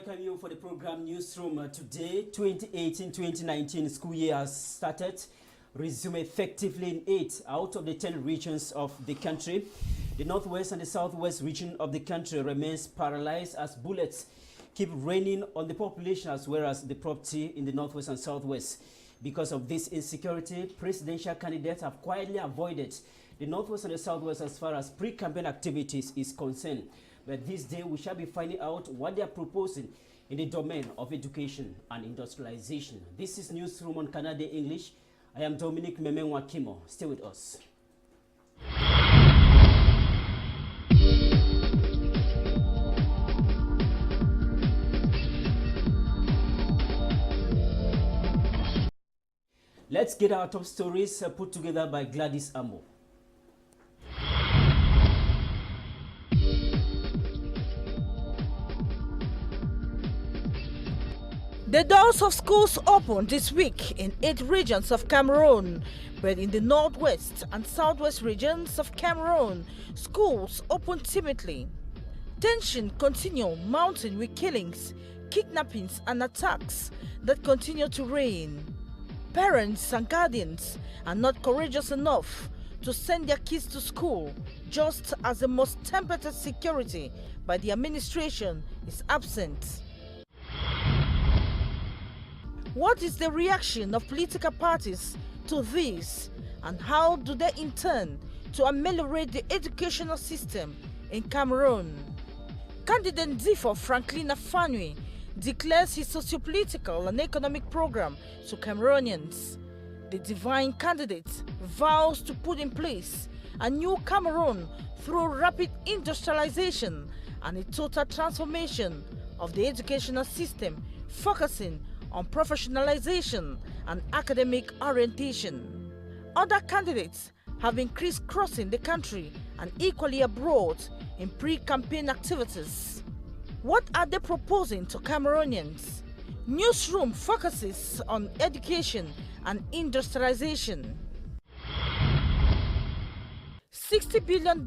welcome you for the program Newsroom. Today, 2018-2019 school year has started, resume effectively in 8 out of the 10 regions of the country. The northwest and the southwest region of the country remains paralyzed as bullets keep raining on the population as well as the property in the northwest and southwest. Because of this insecurity, presidential candidates have quietly avoided the northwest and the southwest as far as pre-campaign activities is concerned. But this day we shall be finding out what they are proposing in the domain of education and industrialization. This is Newsroom on CANAL English. I am Dominic Memenwa Kimo. Stay with us. Let's get our top stories put together by Gladys Ambo. The doors of schools opened this week in 8 regions of Cameroon, but in the northwest and southwest regions of Cameroon, schools opened timidly. Tension continues mounting with killings, kidnappings and attacks that continue to reign. Parents and guardians are not courageous enough to send their kids to school, just as the most tempered security by the administration is absent. What is the reaction of political parties to this, and how do they intend to ameliorate the educational system in Cameroon? Candidate Difo Franklin Afanui declares his socio-political and economic program to Cameroonians. The divine candidate vows to put in place a new Cameroon through rapid industrialization and a total transformation of the educational system, focusing on professionalization and academic orientation. Other candidates have been crisscrossing the country and equally abroad in pre-campaign activities. What are they proposing to Cameroonians? Newsroom focuses on education and industrialization. $60 billion,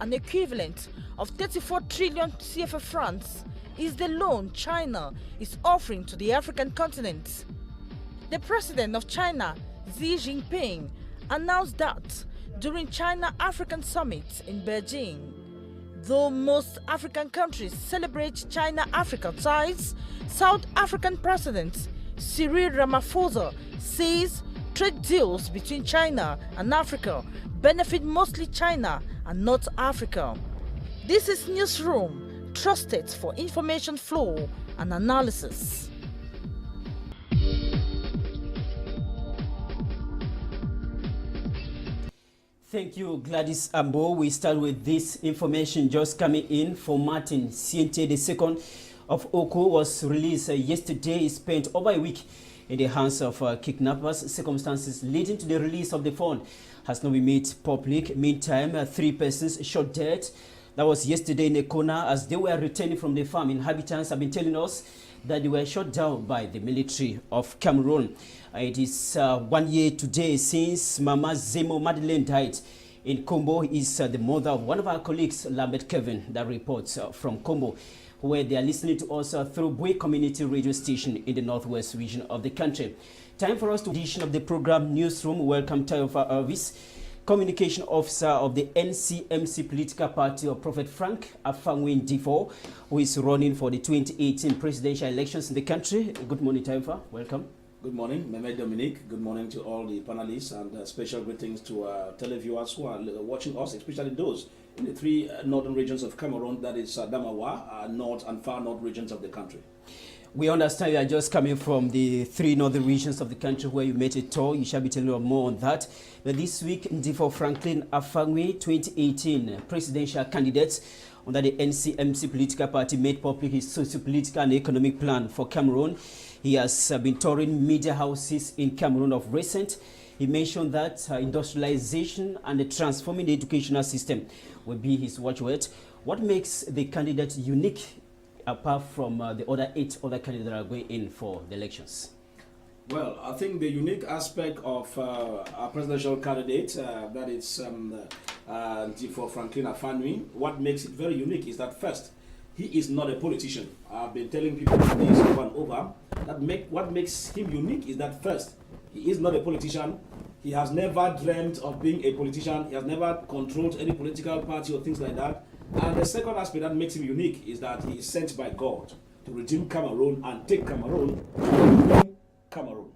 an equivalent of 34 trillion CFA francs, is the loan China is offering to the African continent. The president of China, Xi Jinping, announced that during China-African Summit in Beijing. Though most African countries celebrate China-Africa ties, South African President Cyril Ramaphosa says trade deals between China and Africa benefit mostly China and not Africa. This is Newsroom, trusted for information flow and analysis. Thank you, Gladys Ambo. We start with this information just coming in for Martin Siente II of Oko was released yesterday. He spent over a week in the hands of kidnappers. Circumstances leading to the release of the phone has not been made public. Meantime, 3 persons shot dead. That was yesterday in Ekona as they were returning from the farm. Inhabitants have been telling us that they were shot down by the military of Cameroon. It is 1 year today since Mama Zemo Madeleine died in Kombo. Is the mother of one of our colleagues, Lambert Kevin, that reports from Kombo, where they are listening to us through Bui Community Radio Station in the northwest region of the country. Time for us to edition of the program Newsroom. Welcome Tayofa Elvis, Communication Officer of the NCMC political party of Prophet Frank Afangwin Difo, who is running for the 2018 presidential elections in the country. Good morning, Tayofa. Welcome. Good morning, Meme Dominique. Good morning to all the panelists, and special greetings to televiewers who are watching us, especially those in the 3 northern regions of Cameroon, that is Damawa, north and far north regions of the country. We understand you are just coming from the 3 northern regions of the country where you made a tour. You shall be telling us more on that. But this week, Ndifo Franklin Afangwi, 2018 presidential candidate under the NCMC political party, made public his socio-political and economic plan for Cameroon. He has been touring media houses in Cameroon of recent. He mentioned that industrialization and transforming the educational system will be his watchword. What makes the candidate unique apart from the other 8 other candidates that are going in for the elections? Well, I think the unique aspect of our presidential candidate, that is for Franklin Afanui, what makes it very unique is that first, he is not a politician. I've been telling people this over and over. What makes him unique is that first, he is not a politician. He has never dreamt of being a politician. He has never controlled any political party or things like that. And the second aspect that makes him unique is that he is sent by God to redeem Cameroon and take Cameroon to Cameroon.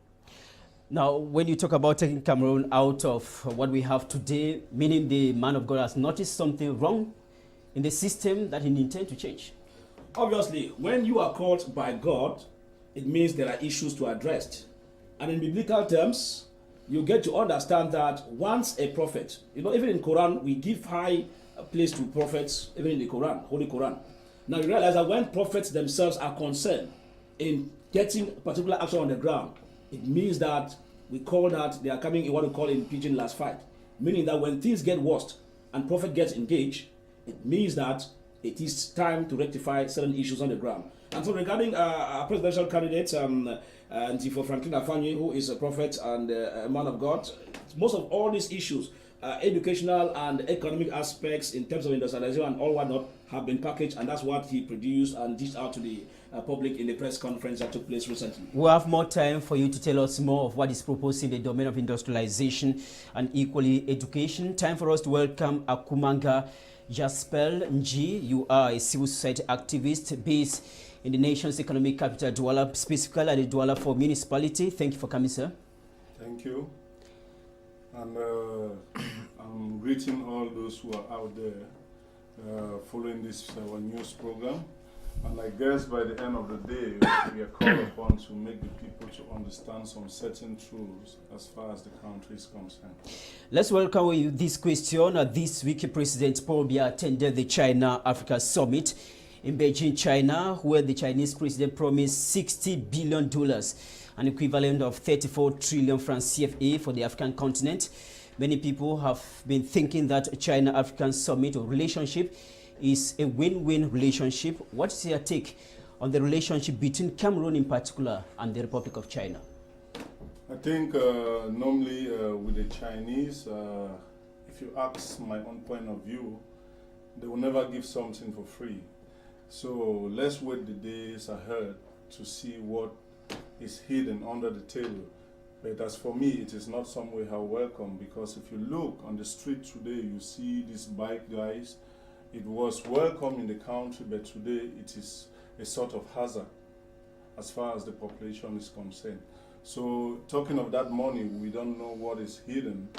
Now, when you talk about taking Cameroon out of what we have today, meaning the man of God has noticed something wrong in the system that he intends to change. Obviously, when you are called by God, it means there are issues to address. And in biblical terms, you get to understand that once a prophet, even in Quran, we give high place to prophets, even in the Quran, Holy Quran. Now you realize that when prophets themselves are concerned in getting particular action on the ground, it means that we call that they are coming in what we call in pidgin last fight. Meaning that when things get worse and prophet gets engaged, it means that it is time to rectify certain issues on the ground. And so regarding our presidential candidate, Tifo Franklin Afanye, who is a prophet and a man of God, most of all these issues, educational and economic aspects in terms of industrialization and all whatnot, have been packaged, and that's what he produced and dished out to the public in the press conference that took place recently. We'll have more time for you to tell us more of what is proposed in the domain of industrialization and equally education. Time for us to welcome Akumanga Jaspel Nji. You are a civil society activist based in the nation's economic capital, Douala, specifically at the Douala 4 municipality. Thank you for coming, sir. Thank you. And I'm greeting all those who are out there following this our news program. And I guess by the end of the day, we are called upon to make the people to understand some certain truths as far as the country is concerned. Let's welcome you this question. This week, President Paul Biya attended the China-Africa Summit in Beijing, China, where the Chinese president promised $60 billion, an equivalent of 34 trillion francs CFA for the African continent. Many people have been thinking that China-African Summit or relationship is a win-win relationship. What is your take on the relationship between Cameroon in particular and the Republic of China? I think normally with the Chinese, if you ask my own point of view, they will never give something for free. So let's wait the days ahead to see what is hidden under the table. But as for me, it is not some way how welcome, because if you look on the street today, you see these bike guys. It was welcome in the country, but today it is a sort of hazard as far as the population is concerned. So talking of that money, we don't know what is hidden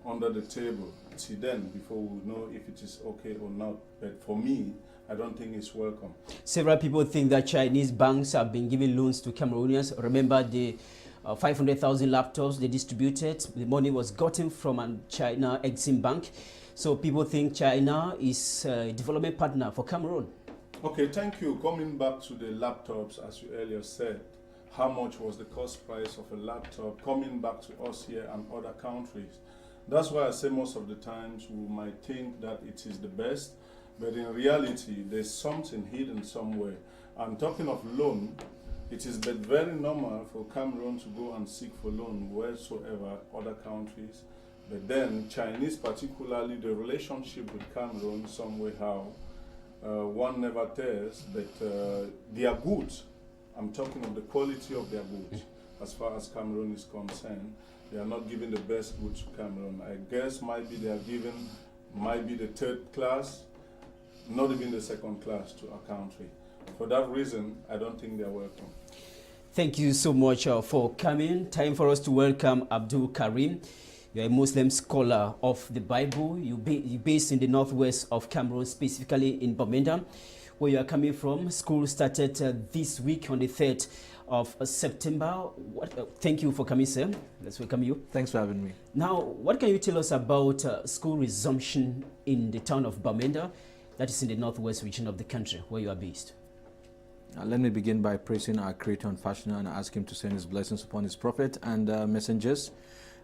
under the table. See then, before we know if it is okay or not. But for me, I don't think it's welcome. Several people think that Chinese banks have been giving loans to Cameroonians. Remember the 500,000 laptops they distributed. The money was gotten from China Exim Bank. So people think China is a development partner for Cameroon. Okay, thank you. Coming back to the laptops, as you earlier said, how much was the cost price of a laptop coming back to us here and other countries? That's why I say most of the times we might think that it is the best, but in reality, there's something hidden somewhere. And talking of loan, it is very normal for Cameroon to go and seek for loan wheresoever other countries. But then Chinese, particularly the relationship with Cameroon, somehow one never tells, but they are good. I'm talking of the quality of their goods. As far as Cameroon is concerned, they are not giving the best goods to Cameroon. I guess maybe they are giving, might be the third class, not even the second class to our country. For that reason, I don't think they are welcome. Thank you so much for coming. Time for us to welcome Abdul Karim. You're a Muslim scholar of the Bible. You're based in the northwest of Cameroon, specifically in Bamenda, where you are coming from. School started this week on the 3rd of September. Thank you for coming, sir. Let's welcome you. Thanks for having me. Now, what can you tell us about school resumption in the town of Bamenda, that is in the northwest region of the country, where you are based? Let me begin by praising our Creator and Fashioner and ask Him to send His blessings upon His prophet and messengers,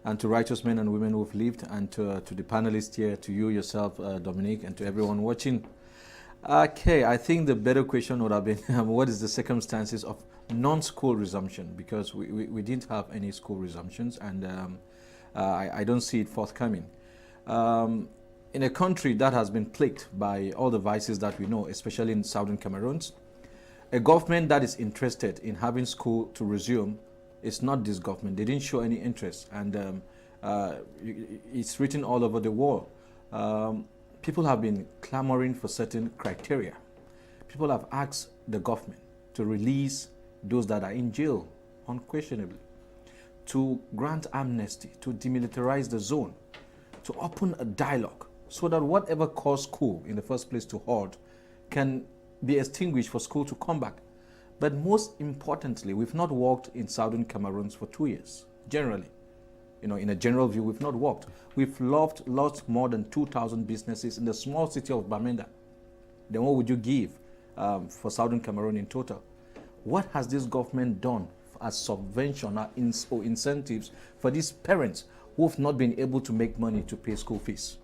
and to righteous men and women who have lived, and to the panelists here, to you yourself, Dominic, and to everyone watching. Okay, I think the better question would have been, what is the circumstances of non-school resumption? Because we didn't have any school resumptions, and I don't see it forthcoming. in a country that has been plagued by all the vices that we know, especially in southern Cameroon, a government that is interested in having school to resume is not this government. They didn't show any interest, and it's written all over the world. People have been clamoring for certain criteria. People have asked the government to release those that are in jail unquestionably, to grant amnesty, to demilitarize the zone, to open a dialogue so that whatever caused school in the first place to halt can be extinguished for school to come back. But most importantly, we've not worked in southern Cameroon for 2 years, generally. You know, in a general view, we've not worked. We've lost more than 2,000 businesses in the small city of Bamenda. Then what would you give for southern Cameroon in total? What has this government done as subvention or incentives for these parents who have not been able to make money to pay school fees?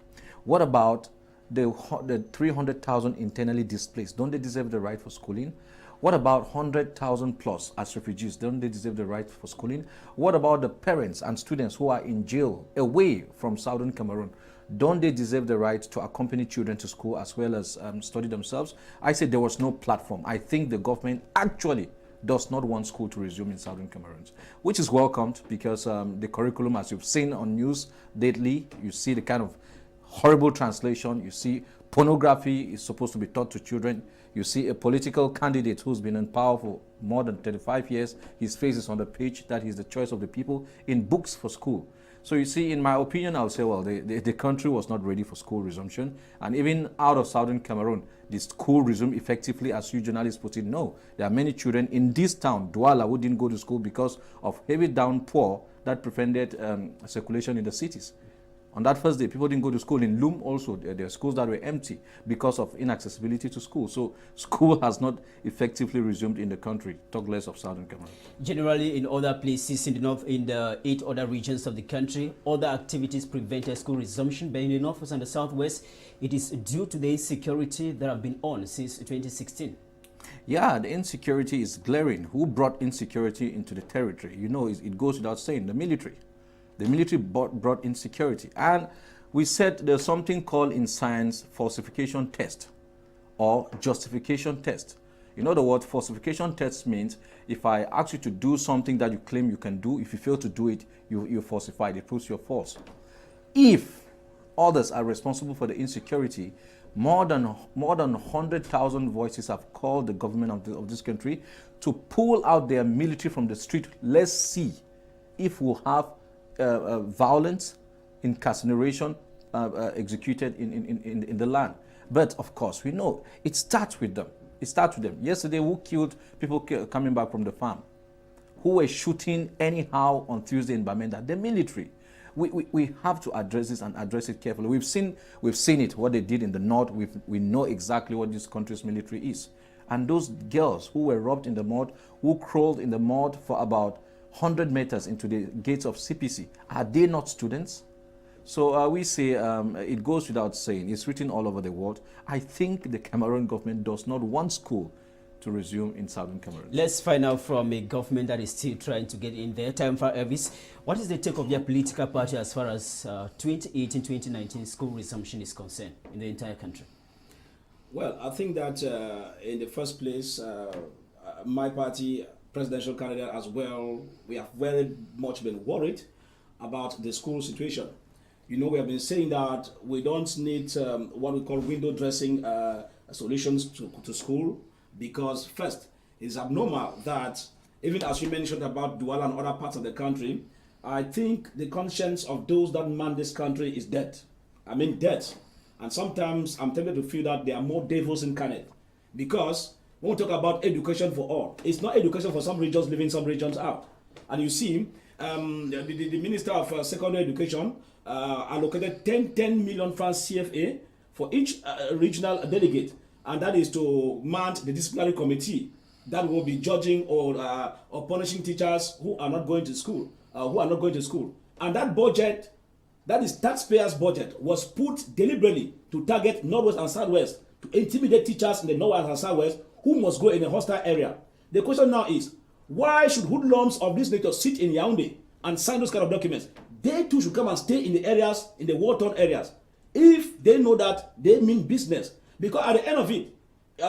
What about the 300,000 internally displaced? Don't they deserve the right for schooling? What about 100,000 plus as refugees? Don't they deserve the right for schooling? What about the parents and students who are in jail away from southern Cameroon? Don't they deserve the right to accompany children to school as well as study themselves? I said there was no platform. I think the government actually does not want school to resume in southern Cameroon, which is welcomed because the curriculum, as you've seen on news lately, you see the kind of horrible translation. You see pornography is supposed to be taught to children. You see a political candidate who's been in power for more than 35 years. His face is on the page that he's the choice of the people in books for school. So you see, in my opinion, I'll say, well, the country was not ready for school resumption. And even out of southern Cameroon, did school resume effectively, as you journalists put it? No. There are many children in this town, Douala, who didn't go to school because of heavy downpour that prevented circulation in the cities. On that first day, people didn't go to school. In Loom also, there are schools that were empty because of inaccessibility to school. So school has not effectively resumed in the country, talk less of southern Cameroon. Generally, in other places in the north, in the 8 other regions of the country, other activities prevented school resumption. But in the northwest and the southwest, it is due to the insecurity that have been on since 2016. Yeah, the insecurity is glaring. Who brought insecurity into the territory? You know, it goes without saying, the military. The military brought insecurity. And we said there's something called in science falsification test or justification test. In other words, falsification test means if I ask you to do something that you claim you can do, if you fail to do it, you falsified. It proves you're false. If others are responsible for the insecurity, more than 100,000 voices have called the government of this country to pull out their military from the street. Let's see if we'll have violence, incarceration executed in the land. But of course, we know it starts with them. It starts with them. Yesterday, who killed people coming back from the farm? Who were shooting anyhow on Tuesday in Bamenda? The military. We have to address this and address it carefully. We've seen it, what they did in the north. We know exactly what this country's military is. And those girls who were robbed in the mud, who crawled in the mud for about 100 meters into the gates of CPC, are they not students? So we say it goes without saying, it's written all over the world. I think the Cameroon government does not want school to resume in southern Cameroon. Let's find out from a government that is still trying to get in there. Time for Elvis. What is the take of your political party as far as 2018-2019 school resumption is concerned in the entire country? Well, I think that in the first place, my party, presidential candidate as well, we have very much been worried about the school situation. You know, we have been saying that we don't need what we call window dressing solutions to school, because first, it's abnormal that even as you mentioned about Douala and other parts of the country, I think the conscience of those that man this country is dead. I mean dead. And sometimes I'm tempted to feel that there are more devils incarnate, because when we talk about education for all, it's not education for some regions leaving some regions out. And you see, the Minister of Secondary Education allocated 10 million francs CFA for each regional delegate, and that is to man the disciplinary committee that will be judging or punishing teachers who are not going to school, And that budget, that is taxpayers' budget, was put deliberately to target Northwest and Southwest, to intimidate teachers in the Northwest and Southwest who must go in a hostile area. The question now is, why should hoodlums of this nature sit in Yaoundé and sign those kind of documents? They too should come and stay in the areas, in the war-torn areas. if they know that they mean business. Because at the end of it,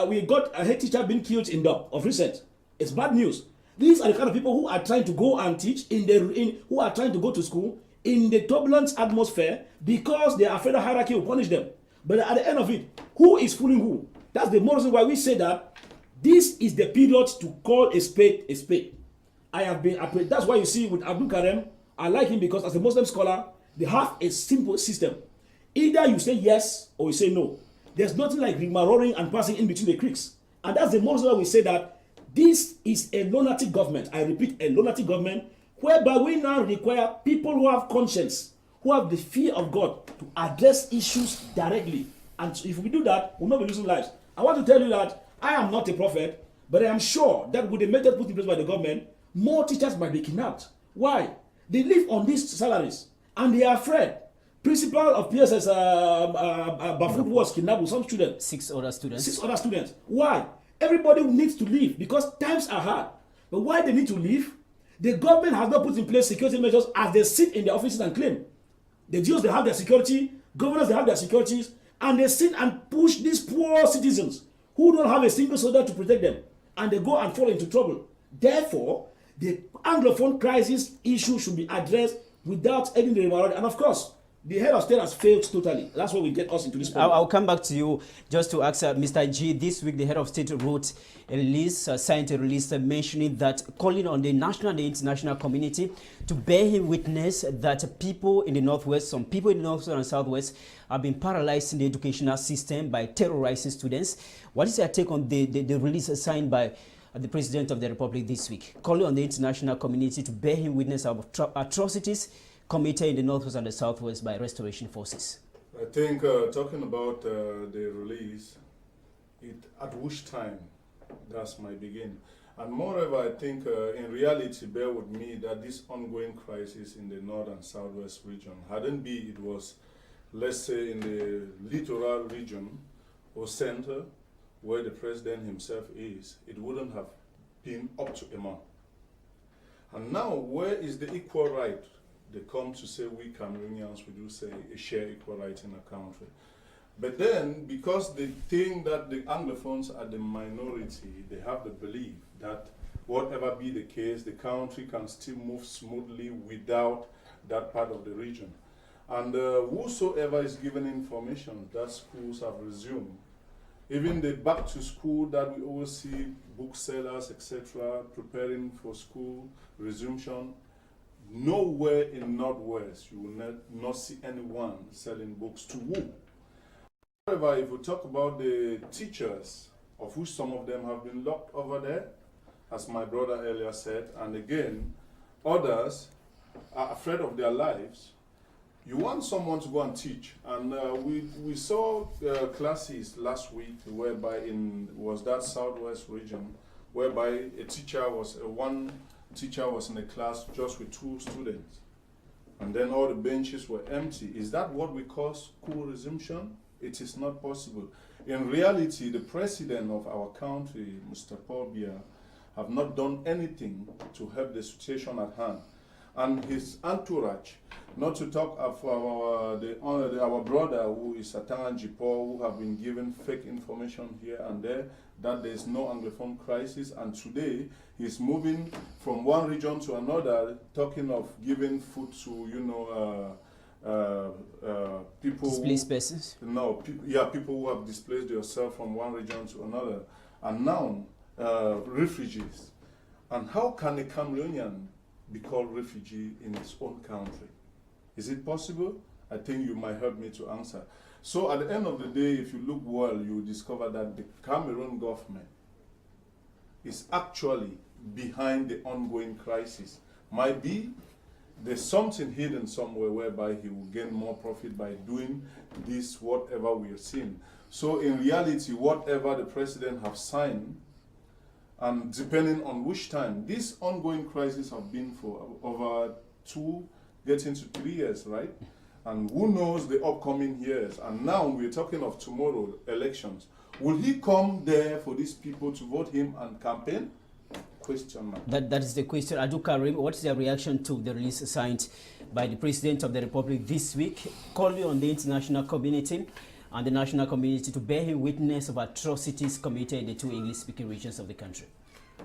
we got a head teacher being killed in Dub of recent. It's bad news. These are the kind of people who are trying to go and teach who are trying to go to school in the turbulent atmosphere because they are afraid the hierarchy will punish them. But at the end of it, who is fooling who? That's the more reason why we say that this is the period to call a spade a spade. That's why you see with Abdul Karim, I like him because as a Muslim scholar, they have a simple system. Either you say yes or you say no. There's nothing like rigmaroling and passing in between the creeks. And that's the more reason why we say that this is a lunatic government. I repeat, a lunatic government, whereby we now require people who have conscience, who have the fear of God, to address issues directly. And if we do that, we'll not be losing lives. I want to tell you that I am not a prophet, but I am sure that with the method put in place by the government, more teachers might be kidnapped. Why? They live on these salaries and they are afraid. Principal of PSS Bafut was kidnapped with some students. 6 other students. 6 other students. Why? Everybody needs to leave because times are hard. But why they need to leave? The government has not put in place security measures as they sit in their offices and claim. The GOs, they have their security, governors, they have their securities, and they sit and push these poor citizens who don't have a single soldier to protect them, and they go and fall into trouble. Therefore, the Anglophone crisis issue should be addressed without any delivery. And of course, the head of state has failed totally. That's what will get us into this problem. I'll come back to you just to ask Mr. G. This week, the head of state wrote a release, signed a release mentioning that, calling on the national and the international community to bear him witness that people in the Northwest, some people in the Northwest and Southwest, have been paralyzed in the educational system by terrorizing students. What is your take on the release signed by the President of the Republic this week, calling on the international community to bear him witness of atrocities committed in the Northwest and the Southwest by restoration forces? I think talking about the release, at which time, that's my begin. And moreover, I think in reality, bear with me that this ongoing crisis in the North and Southwest region, hadn't be it was, let's say, in the littoral region or center where the president himself is, it wouldn't have been up to a month. And now, where is the equal right? They come to say we Cameroonians, we do say a share equal right in a country. But then, because they think that the Anglophones are the minority, they have the belief that whatever be the case, the country can still move smoothly without that part of the region. And whosoever is given information that schools have resumed, even the back to school that we always see booksellers, etc., preparing for school resumption, nowhere in Northwest you will not see anyone selling books to who. However, if we talk about the teachers, of which some of them have been locked over there, as my brother earlier said, and again, others are afraid of their lives. You want someone to go and teach, and we saw classes last week whereby was that Southwest region, whereby one teacher was in a class just with 2 students, and then all the benches were empty. Is that what we call school resumption? It is not possible. In reality, the president of our country, Mr. Paul Biya, have not done anything to help the situation at hand. And his entourage, not to talk of our brother who is Satan Jipo, who have been given fake information here and there, that there is no Anglophone crisis, and today he's moving from one region to another, talking of giving food to, people. Displaced persons? No, people who have displaced themselves from one region to another, and now refugees. And how can a Cameroonian be called refugee in his own country? Is it possible? I think you might help me to answer. So at the end of the day, if you look well, you will discover that the Cameroon government is actually behind the ongoing crisis. Might be there's something hidden somewhere whereby he will gain more profit by doing this, whatever we are seeing. So in reality, whatever the president have signed, and depending on which time, this ongoing crisis have been for over 2, getting to 3 years, right? And who knows the upcoming years? And now we're talking of tomorrow elections. Will he come there for these people to vote him and campaign? Question mark. That is the question. Adu Karim, what is your reaction to the release signed by the President of the Republic this week, calling on the international community and the national community to bear him witness of atrocities committed in the two English-speaking regions of the country.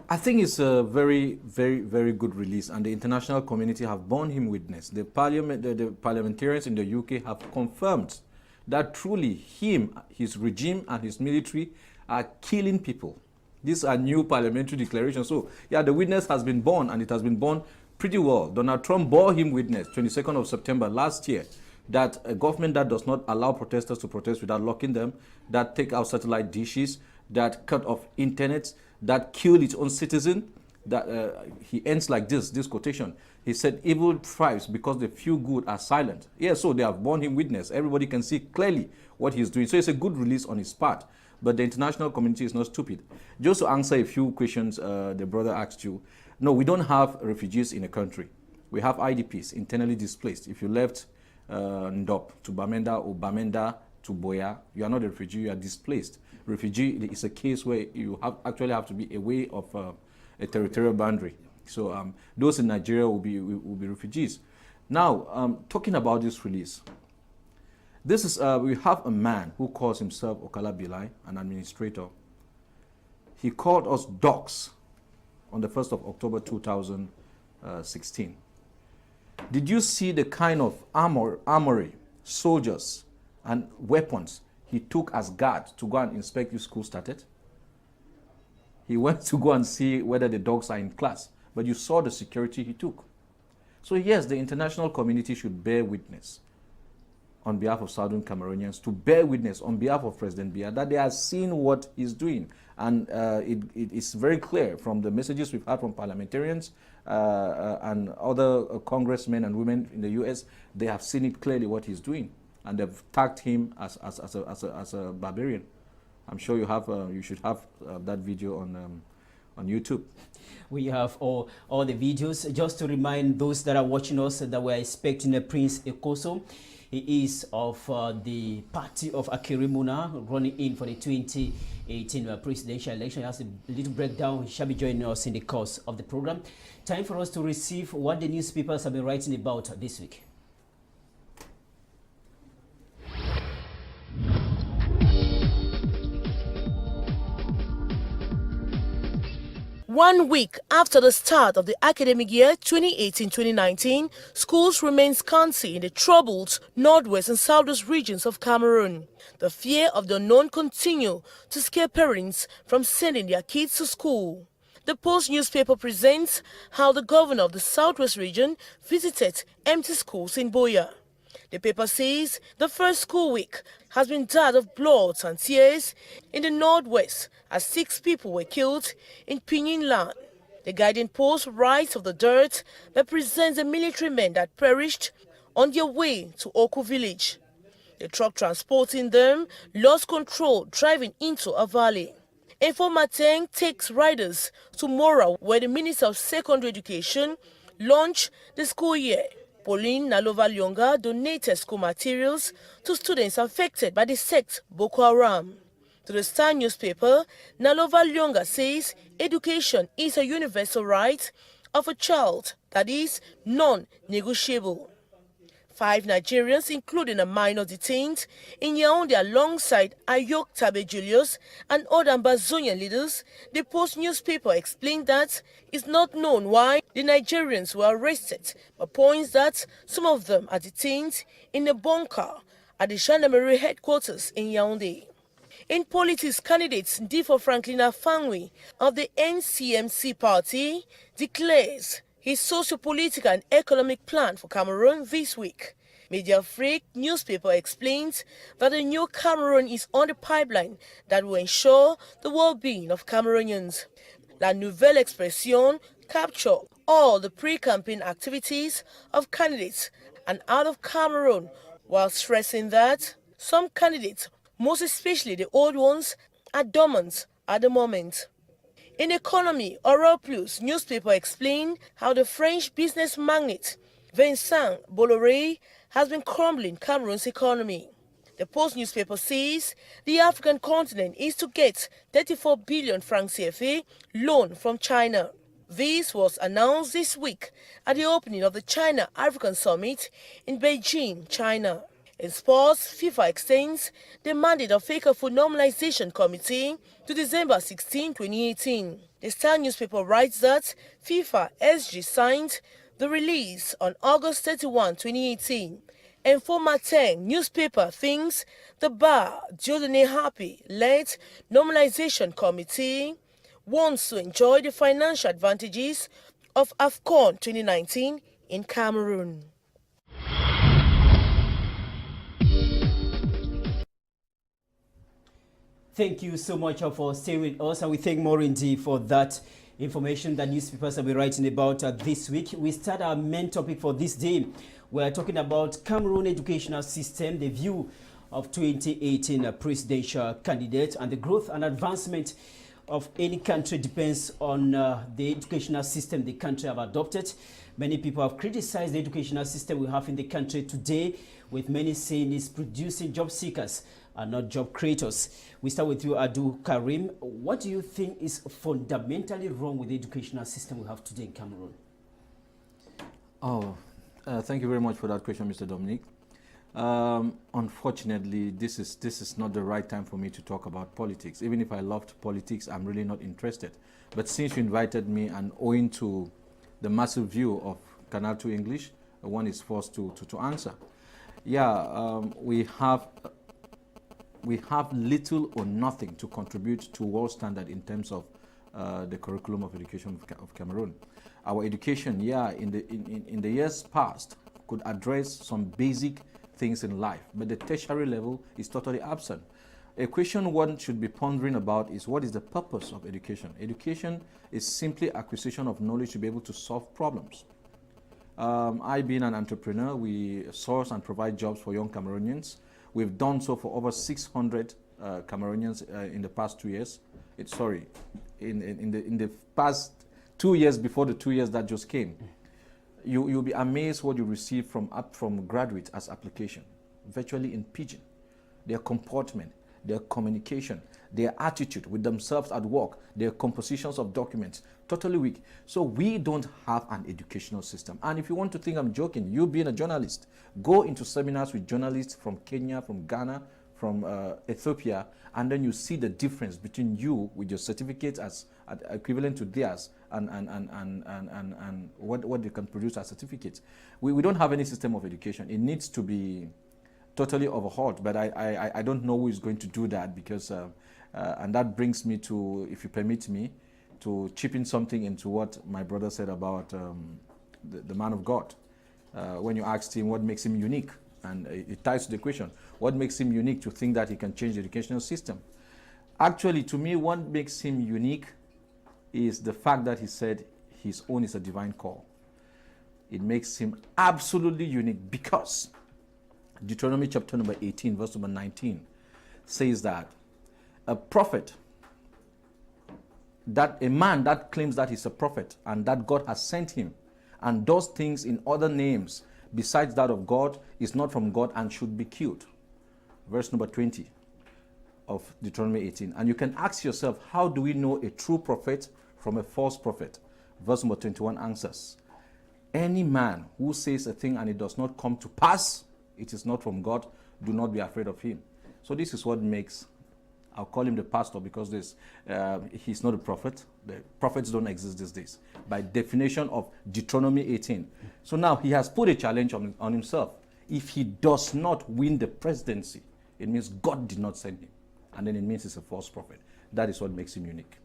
I think it's a very, very, very good release, and the international community have borne him witness. The parliamentarians in the UK have confirmed that truly him, his regime, and his military are killing people. These are new parliamentary declarations. So, yeah, the witness has been borne, and it has been borne pretty well. Donald Trump bore him witness 22nd of September last year that a government that does not allow protesters to protest without locking them, that take out satellite dishes, that cut off internet, that killed its own citizen, that he ends like this quotation. He said, evil thrives because the few good are silent. Yeah, so they have borne him witness. Everybody can see clearly what he's doing. So it's a good release on his part. But the international community is not stupid. Just to answer a few questions the brother asked you, no, we don't have refugees in a country. We have IDPs, internally displaced. If you left Ndop to Bamenda or Bamenda to Boya, you are not a refugee, you are displaced. Refugee is a case where you actually have to be away of a territorial boundary. So those in Nigeria will be refugees. Now, talking about this release, this is we have a man who calls himself Okala Bilai, an administrator. He called us dogs on the 1st of October 2016. Did you see the kind of armory, soldiers, and weapons he took as guard to go and inspect if school started? He went to go and see whether the dogs are in class, but you saw the security he took. So yes, the international community should bear witness on behalf of Southern Cameroonians, to bear witness on behalf of President Biya that they are seeing what he's doing. And it is very clear from the messages we've had from parliamentarians and other congressmen and women in the US, they have seen it clearly what he's doing. And they've tagged him as a barbarian. I'm sure you should have that video on YouTube. We have all the videos. Just to remind those that are watching us that we're expecting a Prince Ekoso. He is of the party of Akirimuna, running in for the 2018 presidential election. He has a little breakdown. He shall be joining us in the course of the program. Time for us to receive what the newspapers have been writing about this week. One week after the start of the academic year 2018-2019, schools remain scanty in the troubled northwest and southwest regions of Cameroon. The fear of the unknown continue to scare parents from sending their kids to school. The Post newspaper presents how the governor of the southwest region visited empty schools in Boya. The paper says the first school week has been that of blood and tears in the northwest as 6 people were killed in Pinyin land. The Guardian Post writes of the dirt that presents the military men that perished on their way to Oku village. The truck transporting them lost control driving into a valley. Informateng takes riders to Mora where the Minister of Secondary Education launched the school year. Pauline Nalova Lyonga donated school materials to students affected by the sect Boko Haram. To the Star newspaper, Nalova Lyonga says education is a universal right of a child that is non-negotiable. 5 Nigerians, including a minor detained in Yaoundé alongside Ayok Tabe Julius and other Ambazonian leaders, the Post newspaper explained that it's not known why the Nigerians were arrested, but points that some of them are detained in a bunker at the gendarmerie headquarters in Yaoundé. In politics, candidates Ndifo Franklin Afangwi of the NCMC party declares his socio-political and economic plan for Cameroon this week. Media Freak newspaper explains that a new Cameroon is on the pipeline that will ensure the well-being of Cameroonians. La Nouvelle Expression captures all the pre-campaign activities of candidates and out of Cameroon, while stressing that some candidates, most especially the old ones, are dormant at the moment. In economy, Oral Plus newspaper explained how the French business magnate Vincent Bolloré has been crumbling Cameroon's economy. The Post newspaper says the African continent is to get 34 billion francs CFA loan from China. This was announced this week at the opening of the China-African Summit in Beijing, China. In sports, FIFA extends the mandate of Fecafoot Normalization Committee to December 16, 2018. The Star newspaper writes that FIFA SG signed the release on August 31, 2018. And former 10 newspaper thinks the Bar Jodene Happy-led Normalization Committee wants to enjoy the financial advantages of AFCON 2019 in Cameroon. Thank you so much for staying with us, and we thank Morindi for that information that newspapers have been writing about this week. We start our main topic for this day. We're talking about Cameroon educational system, the view of 2018 presidential candidate, and the growth and advancement of any country depends on the educational system the country have adopted. Many people have criticized the educational system we have in the country today, with many saying it's producing job seekers and not job creators. We start with you, Adu Karim. What do you think is fundamentally wrong with the educational system we have today in Cameroon? Thank you very much for that question, Mr. Dominic. Unfortunately, this is not the right time for me to talk about politics. Even if I loved politics, I'm really not interested. But since you invited me, and owing to the massive view of CANAL to English, one is forced to answer. Yeah, we have little or nothing to contribute to world standard in terms of the curriculum of education of Cameroon. Our education, yeah, in the years past, could address some basic things in life, but the tertiary level is totally absent. A question one should be pondering about is, what is the purpose of education? Education is simply acquisition of knowledge to be able to solve problems. I, being an entrepreneur, we source and provide jobs for young Cameroonians. We've done so for over 600 Cameroonians in the past 2 years. In the past 2 years before the 2 years that just came. You'll be amazed what you receive from graduates as application, virtually in pidgin. Their comportment, their communication, their attitude with themselves at work, their compositions of documents, totally weak. So we don't have an educational system. And if you want to think I'm joking, you being a journalist, go into seminars with journalists from Kenya, from Ghana, from Ethiopia, and then you see the difference between you with your certificate as equivalent to theirs and what they can produce as certificates. We don't have any system of education. It needs to be totally overhauled, but I don't know who is going to do that, because and that brings me to, if you permit me, to chip in something into what my brother said about the man of God. When you asked him what makes him unique, and it ties to the question, what makes him unique to think that he can change the educational system? Actually, to me, what makes him unique is the fact that he said his own is a divine call. It makes him absolutely unique, because Deuteronomy chapter number 18, verse number 19 says that a prophet, that a man that claims that he's a prophet and that God has sent him and does things in other names besides that of God is not from God and should be killed. Verse number 20 of Deuteronomy 18. And you can ask yourself, how do we know a true prophet from a false prophet? Verse number 21 answers, any man who says a thing and it does not come to pass, it is not from God, do not be afraid of him. So this is what makes, I'll call him the pastor, because he's not a prophet. The prophets don't exist these days, by definition of Deuteronomy 18. So now he has put a challenge on himself. If he does not win the presidency, it means God did not send him. And then it means he's a false prophet. That is what makes him unique.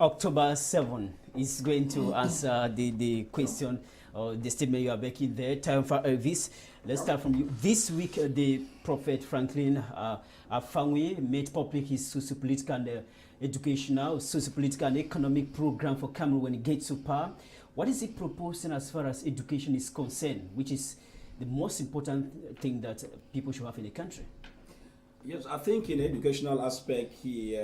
October 7 is going to answer the question or the statement you are making there. Time for Elvis. Let's start from you. This week, the Prophet Franklin Afangwe made public his socio-political and educational, socio-political and economic program for Cameroon when he gets to power. What is he proposing as far as education is concerned, which is the most important thing that people should have in the country? Yes, I think in the educational aspect, he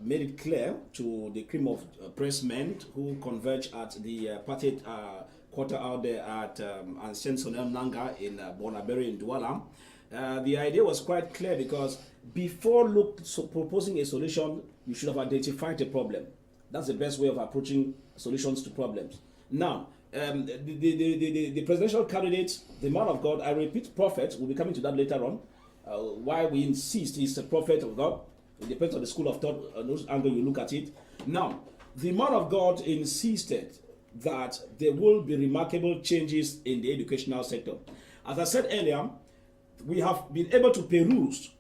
made it clear to the cream of pressmen who converge at the party quarter out there at Ancien Sonel Nanga in Bonaberi in Douala. The idea was quite clear, because before proposing a solution, you should have identified a problem. That's the best way of approaching solutions to problems. Now, the presidential candidate, the man of God, I repeat, prophet, we'll be coming to that later on. Why we insist he's a prophet of God. It depends on the school of thought, on those angle you look at it. Now, the man of God insisted that there will be remarkable changes in the educational sector. As I said earlier, we have been able to peruse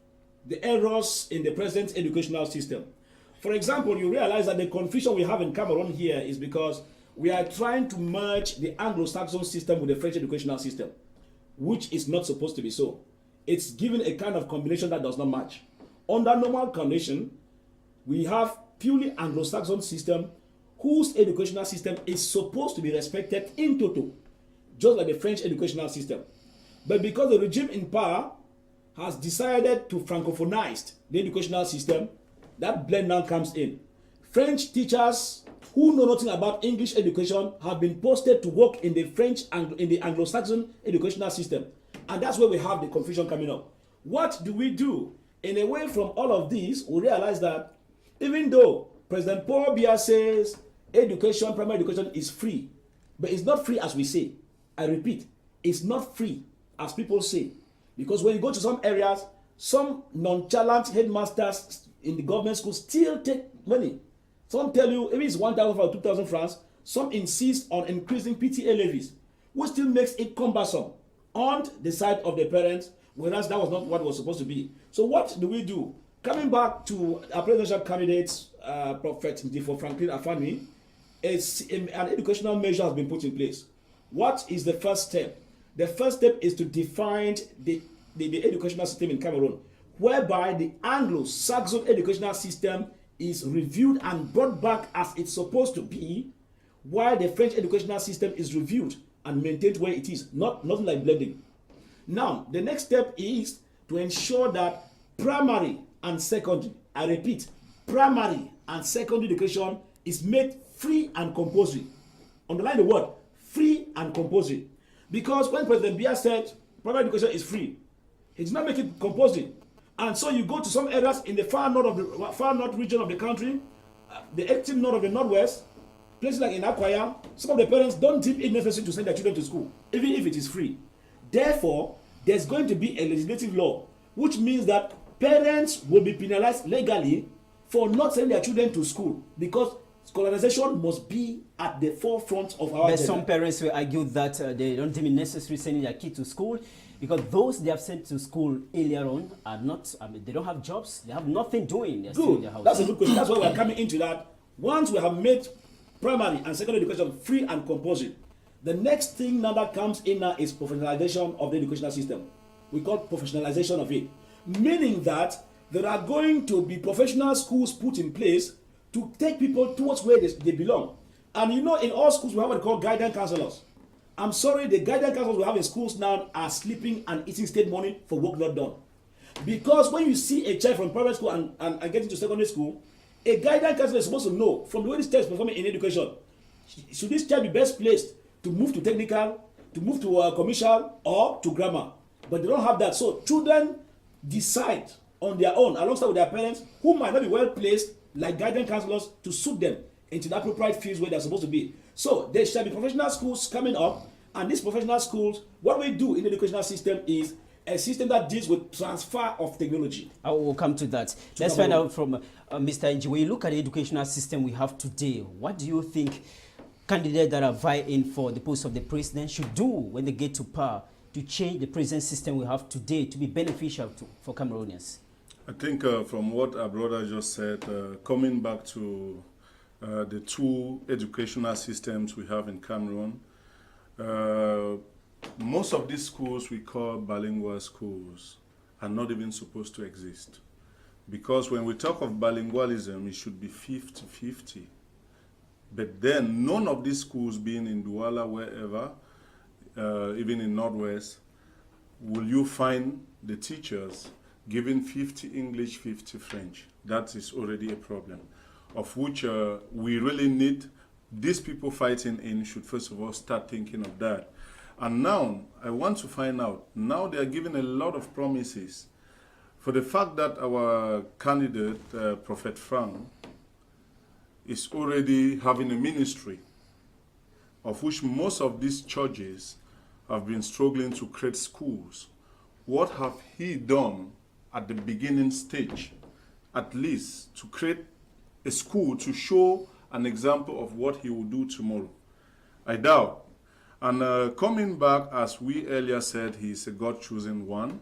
the errors in the present educational system. For example, you realize that the confusion we have in Cameroon here is because we are trying to merge the Anglo-Saxon system with the French educational system, which is not supposed to be so. It's given a kind of combination that does not match. Under normal condition, we have purely Anglo-Saxon system whose educational system is supposed to be respected in toto, just like the French educational system. But because the regime in power has decided to francophonize the educational system, that blend now comes in. French teachers who know nothing about English education have been posted to work in the in the Anglo-Saxon educational system. And that's where we have the confusion coming up. What do we do? In a way, from all of this, we realize that even though President Paul Biya says education, primary education is free, but it's not free as we say. I repeat, it's not free as people say. Because when you go to some areas, some nonchalant headmasters in the government schools still take money. Some tell you, if it's 1,000 or 2,000 francs, some insist on increasing PTA levies, which still makes it cumbersome on the side of the parents, whereas that was not what was supposed to be. So what do we do? Coming back to our presidential candidate, Prophet Ndifo Franklin Afani, an educational measure has been put in place. What is the first step? The first step is to define the educational system in Cameroon, whereby the Anglo-Saxon educational system is reviewed and brought back as it's supposed to be, while the French educational system is reviewed and maintained where it is, nothing like blending. Now, the next step is to ensure that primary and secondary, I repeat, primary and secondary education is made free and compulsory. Underline the word, free and compulsory. Because when President Biya said primary education is free, he did not make it compulsory. And so you go to some areas in the far north region of the country, the extreme north of the northwest, places like in Akwaya, some of the parents don't deem it necessary to send their children to school, even if it is free. Therefore, there's going to be a legislative law, which means that parents will be penalized legally for not sending their children to school, because scholarization must be at the forefront of our agenda. Some parents will argue that they don't deem it necessary sending their kid to school because those they have sent to school earlier on are not, they don't have jobs, they have nothing doing, they're still in their house. That's a good question. That's why we're coming into that. Once we have made primary and secondary education free and compulsory, the next thing now that comes in now is professionalization of the educational system. We call professionalization of it. Meaning that there are going to be professional schools put in place to take people towards where they belong. And you know, in all schools we have what we call guidance counselors. I'm sorry, the guidance counselors we have in schools now are sleeping and eating state money for work not done. Because when you see a child from private school and get into secondary school, a guidance counselor is supposed to know from the way this child is performing in education, should this child be best placed to move to technical, to move to commercial, or to grammar? But they don't have that. So children decide on their own, alongside with their parents, who might not be well placed, like guidance counselors, to suit them into the appropriate fields where they're supposed to be. So there shall be professional schools coming up, and these professional schools, what we do in the educational system is a system that deals with transfer of technology. I will come to that. Let's find out from Mr. Nji. When you look at the educational system we have today, what do you think candidates that are vying for the post of the president should do when they get to power to change the present system we have today to be beneficial for Cameroonians? I think from what our brother just said, coming back to the two educational systems we have in Cameroon, most of these schools we call bilingual schools are not even supposed to exist. Because when we talk of bilingualism, it should be 50-50. But then none of these schools, being in Douala, wherever, even in Northwest, will you find the teachers giving 50 English, 50 French. That is already a problem, of which we really need. These people fighting in should first of all start thinking of that. And now, I want to find out, now they are giving a lot of promises for the fact that our candidate, Prophet Frank, is already having a ministry, of which most of these churches have been struggling to create schools. What have he done at the beginning stage, at least to create a school to show an example of what he will do tomorrow? I doubt. And coming back, as we earlier said, he is a God-chosen one.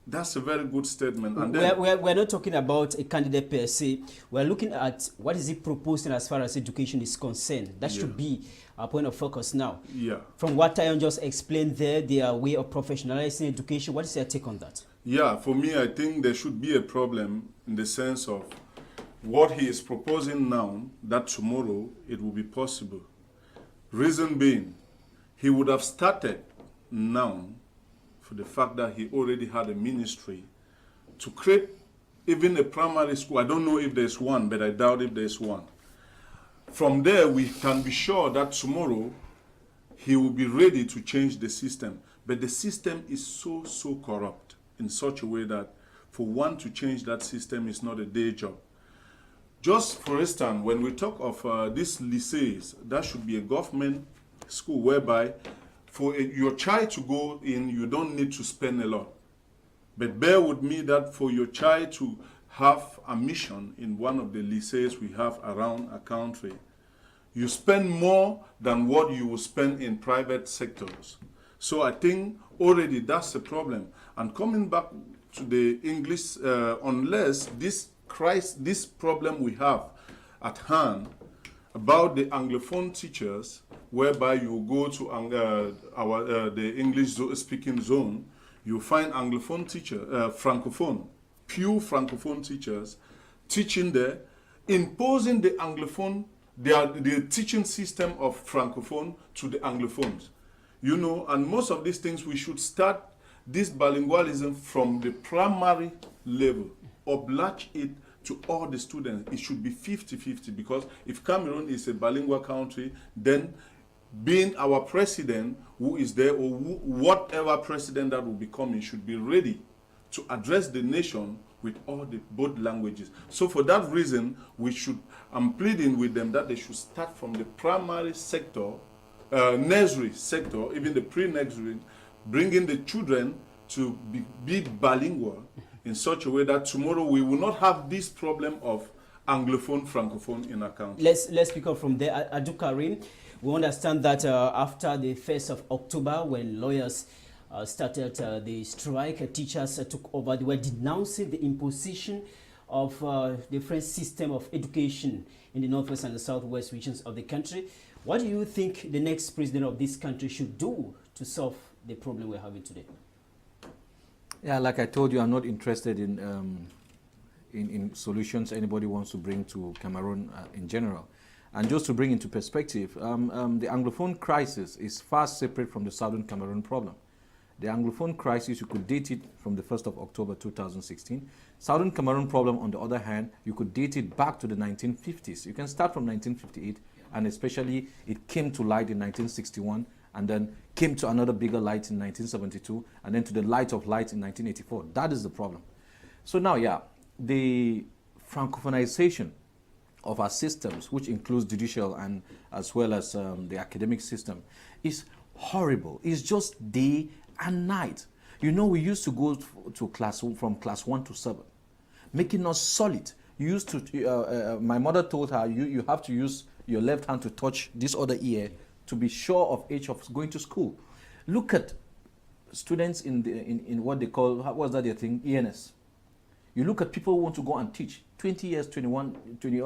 That's a very good statement. And then, we're not talking about a candidate per se. We're looking at what is he proposing as far as education is concerned. That should be our point of focus now. Yeah. From what Tayon just explained there, their way of professionalizing education, what is your take on that? Yeah, for me, I think there should be a problem in the sense of what he is proposing now, that tomorrow it will be possible. Reason being, he would have started now for the fact that he already had a ministry to create even a primary school. I don't know if there's one, but I doubt if there's one. From there, we can be sure that tomorrow he will be ready to change the system. But the system is so corrupt in such a way that for one to change that system is not a day job. Just for instance, when we talk of these lycées, that should be a government school whereby for your child to go in, you don't need to spend a lot. But bear with me that for your child to have admission in one of the lycées we have around a country, you spend more than what you will spend in private sectors. So I think already that's the problem. And coming back to the English, unless this problem we have at hand about the Anglophone teachers, whereby you go to the English-speaking zone, you find Anglophone teacher, Francophone, pure Francophone teachers teaching there, imposing the Anglophone, the teaching system of Francophone to the Anglophones. You know, and most of these things, we should start this bilingualism from the primary level, oblige it to all the students. It should be 50-50, because if Cameroon is a bilingual country, then being our president who is there, or whatever president that will be coming, should be ready to address the nation with all the both languages. So for that reason, I'm pleading with them that they should start from the primary sector, nursery sector, even the pre-nursery, bringing the children to be bilingual in such a way that tomorrow we will not have this problem of Anglophone, Francophone in our country. Let's pick up from there. Adu Karim, we understand that after the 1st of October, when lawyers started the strike, teachers took over. They were denouncing the imposition of the French system of education in the northwest and the southwest regions of the country. What do you think the next president of this country should do to solve the problem we're having today? Yeah, like I told you, I'm not interested in solutions anybody wants to bring to Cameroon in general. And just to bring into perspective, the Anglophone crisis is far separate from the Southern Cameroon problem. The Anglophone crisis, you could date it from the 1st of October 2016. Southern Cameroon problem, on the other hand, you could date it back to the 1950s. You can start from 1958, and especially it came to light in 1961, and then came to another bigger light in 1972, and then to the light of light in 1984. That is the problem. So now, yeah, the Francophonization of our systems, which includes judicial and as well as the academic system, is horrible. It's just day and night. You know, we used to go to from class 1 to 7, making us solid. You used to, my mother told her, you have to use your left hand to touch this other ear to be sure of age of going to school. Look at students in what they call, what was that their thing, ENS. You look at people who want to go and teach, 20 years, 21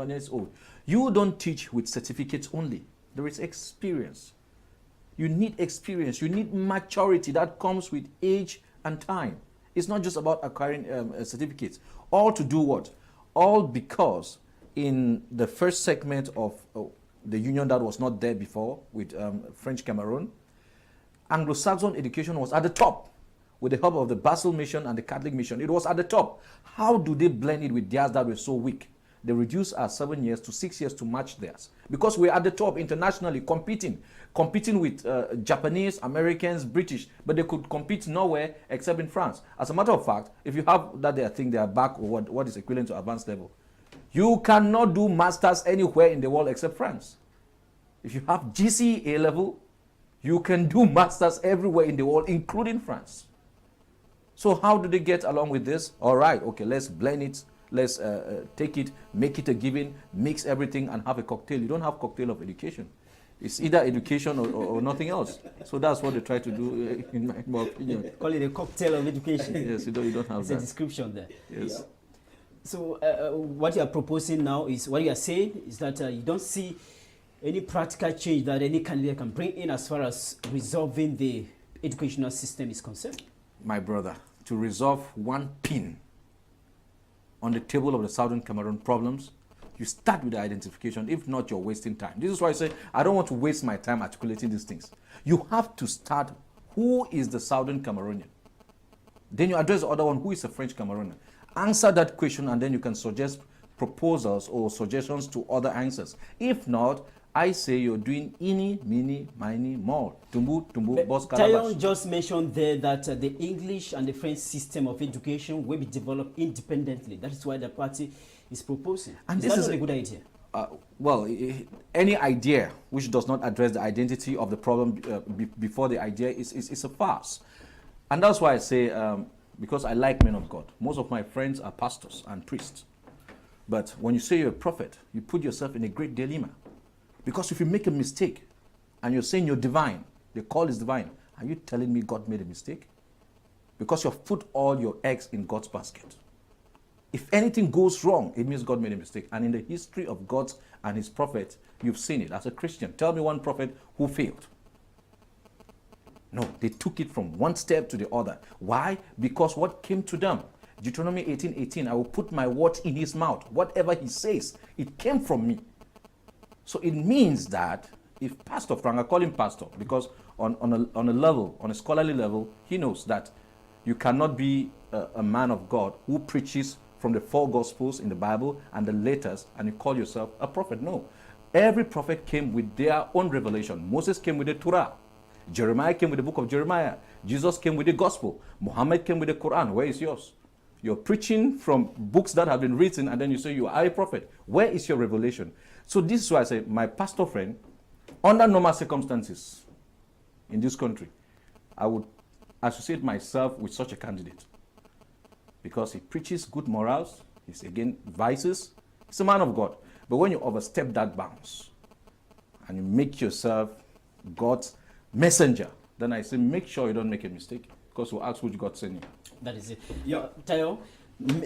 years old. You don't teach with certificates only. There is experience. You need experience. You need maturity that comes with age and time. It's not just about acquiring certificates. All to do what? All because in the first segment of the union that was not there before with French Cameroon, Anglo-Saxon education was at the top. With the help of the Basel mission and the Catholic mission, it was at the top. How do they blend it with theirs that were so weak? They reduced our 7 years to 6 years to match theirs. Because we're at the top internationally, competing with Japanese, Americans, British, but they could compete nowhere except in France. As a matter of fact, if you have that, they think they are back, or what is equivalent to advanced level. You cannot do masters anywhere in the world except France. If you have GCE A level, you can do masters everywhere in the world, including France. So how do they get along with this? All right, okay, let's blend it. Let's take it, make it a given, mix everything and have a cocktail. You don't have cocktail of education. It's either education or nothing else. So that's what they try to do, in my opinion. Call it a cocktail of education. Yes, you don't have It's that. a description there. Yes. Yeah. So what you are proposing now is, what you are saying is that you don't see any practical change that any candidate can bring in as far as resolving the educational system is concerned. My brother, to resolve one pin on the table of the Southern Cameroon problems, you start with the identification. If not, you're wasting time. This is why I say I don't want to waste my time articulating these things. You have to start, who is the Southern Cameroonian? Then you address the other one, who is a French Cameroonian? Answer that question and then you can suggest proposals or suggestions to other answers. If not, I say you're doing ini, mini, mini, more. Tumbu, boss, Tayon calabash. just mentioned there that the English and the French system of education will be developed independently. That is why the party is proposing. And Is this that is not a good idea? Any idea which does not address the identity of the problem before the idea is a farce. And that's why I say, because I like men of God, most of my friends are pastors and priests. But when you say you're a prophet, you put yourself in a great dilemma. Because if you make a mistake and you're saying you're divine, the call is divine, are you telling me God made a mistake? Because you've put all your eggs in God's basket. If anything goes wrong, it means God made a mistake. And in the history of God and his prophets, you've seen it. As a Christian, tell me one prophet who failed. No, they took it from one step to the other. Why? Because what came to them? Deuteronomy 18:18, I will put my words in his mouth. Whatever he says, it came from me. So it means that if Pastor Frank, I call him Pastor, because on a scholarly level, he knows that you cannot be a man of God who preaches from the 4 Gospels in the Bible and the letters, and you call yourself a prophet. No. Every prophet came with their own revelation. Moses came with the Torah. Jeremiah came with the book of Jeremiah. Jesus came with the Gospel. Muhammad came with the Quran. Where is yours? You're preaching from books that have been written, and then you say you are a prophet. Where is your revelation? So this is why I say, my pastor friend, under normal circumstances in this country, I would associate myself with such a candidate. Because he preaches good morals, he's again vices, he's a man of God. But when you overstep that bounds and you make yourself God's messenger, then I say make sure you don't make a mistake, because we'll ask which God sent you. That is it. Yeah. Tayo,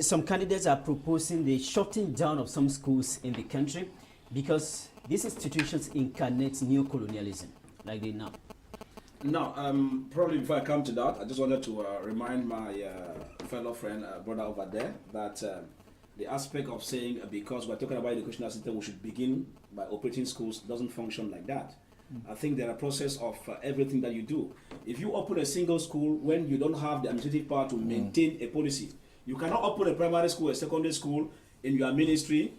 some candidates are proposing the shutting down of some schools in the country because these institutions incarnate neo-colonialism, like they now. Now, probably before I come to that, I just wanted to remind my fellow friend, brother over there, that the aspect of saying because we're talking about educational system, we should begin by operating schools doesn't function like that. I think there are process of everything that you do. If you open a single school when you don't have the administrative power to maintain a policy, you cannot open a primary school, a secondary school in your ministry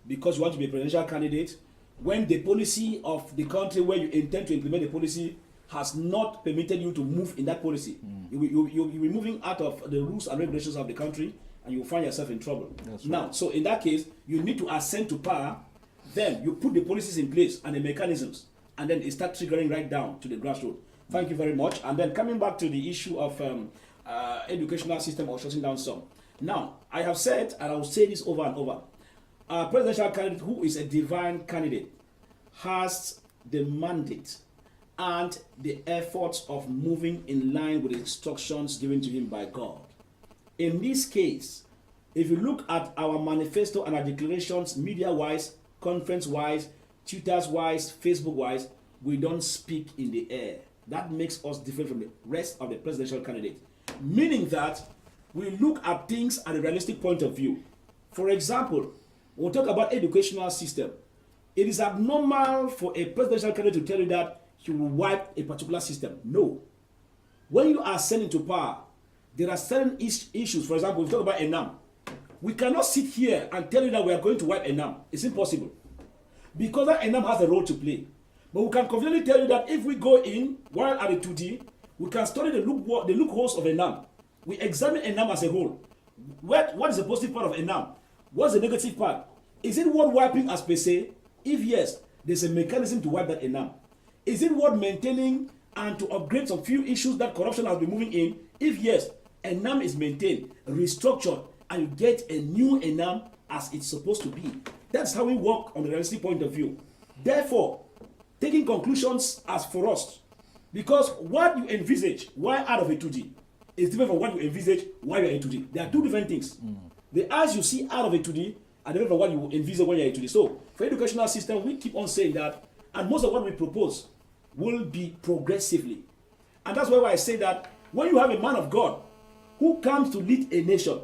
because you want to be a presidential candidate when the policy of the country where you intend to implement the policy has not permitted you to move in that policy. You'll be moving out of the rules and regulations of the country and you'll find yourself in trouble. That's now, right. so in that case, you need to ascend to power, then you put the policies in place and the mechanisms, and then it starts triggering right down to the grassroots. Thank you very much. And then coming back to the issue of educational system or shutting down some. Now, I have said, and I will say this over and over, a presidential candidate who is a divine candidate has the mandate and the efforts of moving in line with the instructions given to him by God. In this case, if you look at our manifesto and our declarations, media-wise, conference-wise, Twitter-wise, Facebook-wise, we don't speak in the air. That makes us different from the rest of the presidential candidates. Meaning that we look at things at a realistic point of view. For example, when we talk about educational system, it is abnormal for a presidential candidate to tell you that he will wipe a particular system. No. When you are ascending to power, there are certain issues. For example, we talk about ENAM. We cannot sit here and tell you that we are going to wipe ENAM. It's impossible. Because that ENAM has a role to play. But we can confidently tell you that if we go in, while at the 2D, we can study the loopholes of ENAM. We examine ENAM as a whole. What is the positive part of ENAM? What's the negative part? Is it worth wiping as per se? If yes, there's a mechanism to wipe that ENAM. Is it worth maintaining and to upgrade some few issues that corruption has been moving in? If yes, ENAM is maintained, restructured, and you get a new ENAM as it's supposed to be. That's how we work on the realistic point of view. Therefore, taking conclusions as for us, because what you envisage while out of a 2G is different from what you envisage while you're in 2G. There are two different things. The eyes you see out of a 2D are different from what you envisage when you're in 2D. So, for educational system, we keep on saying that, and most of what we propose will be progressively. And that's why I say that when you have a man of God who comes to lead a nation,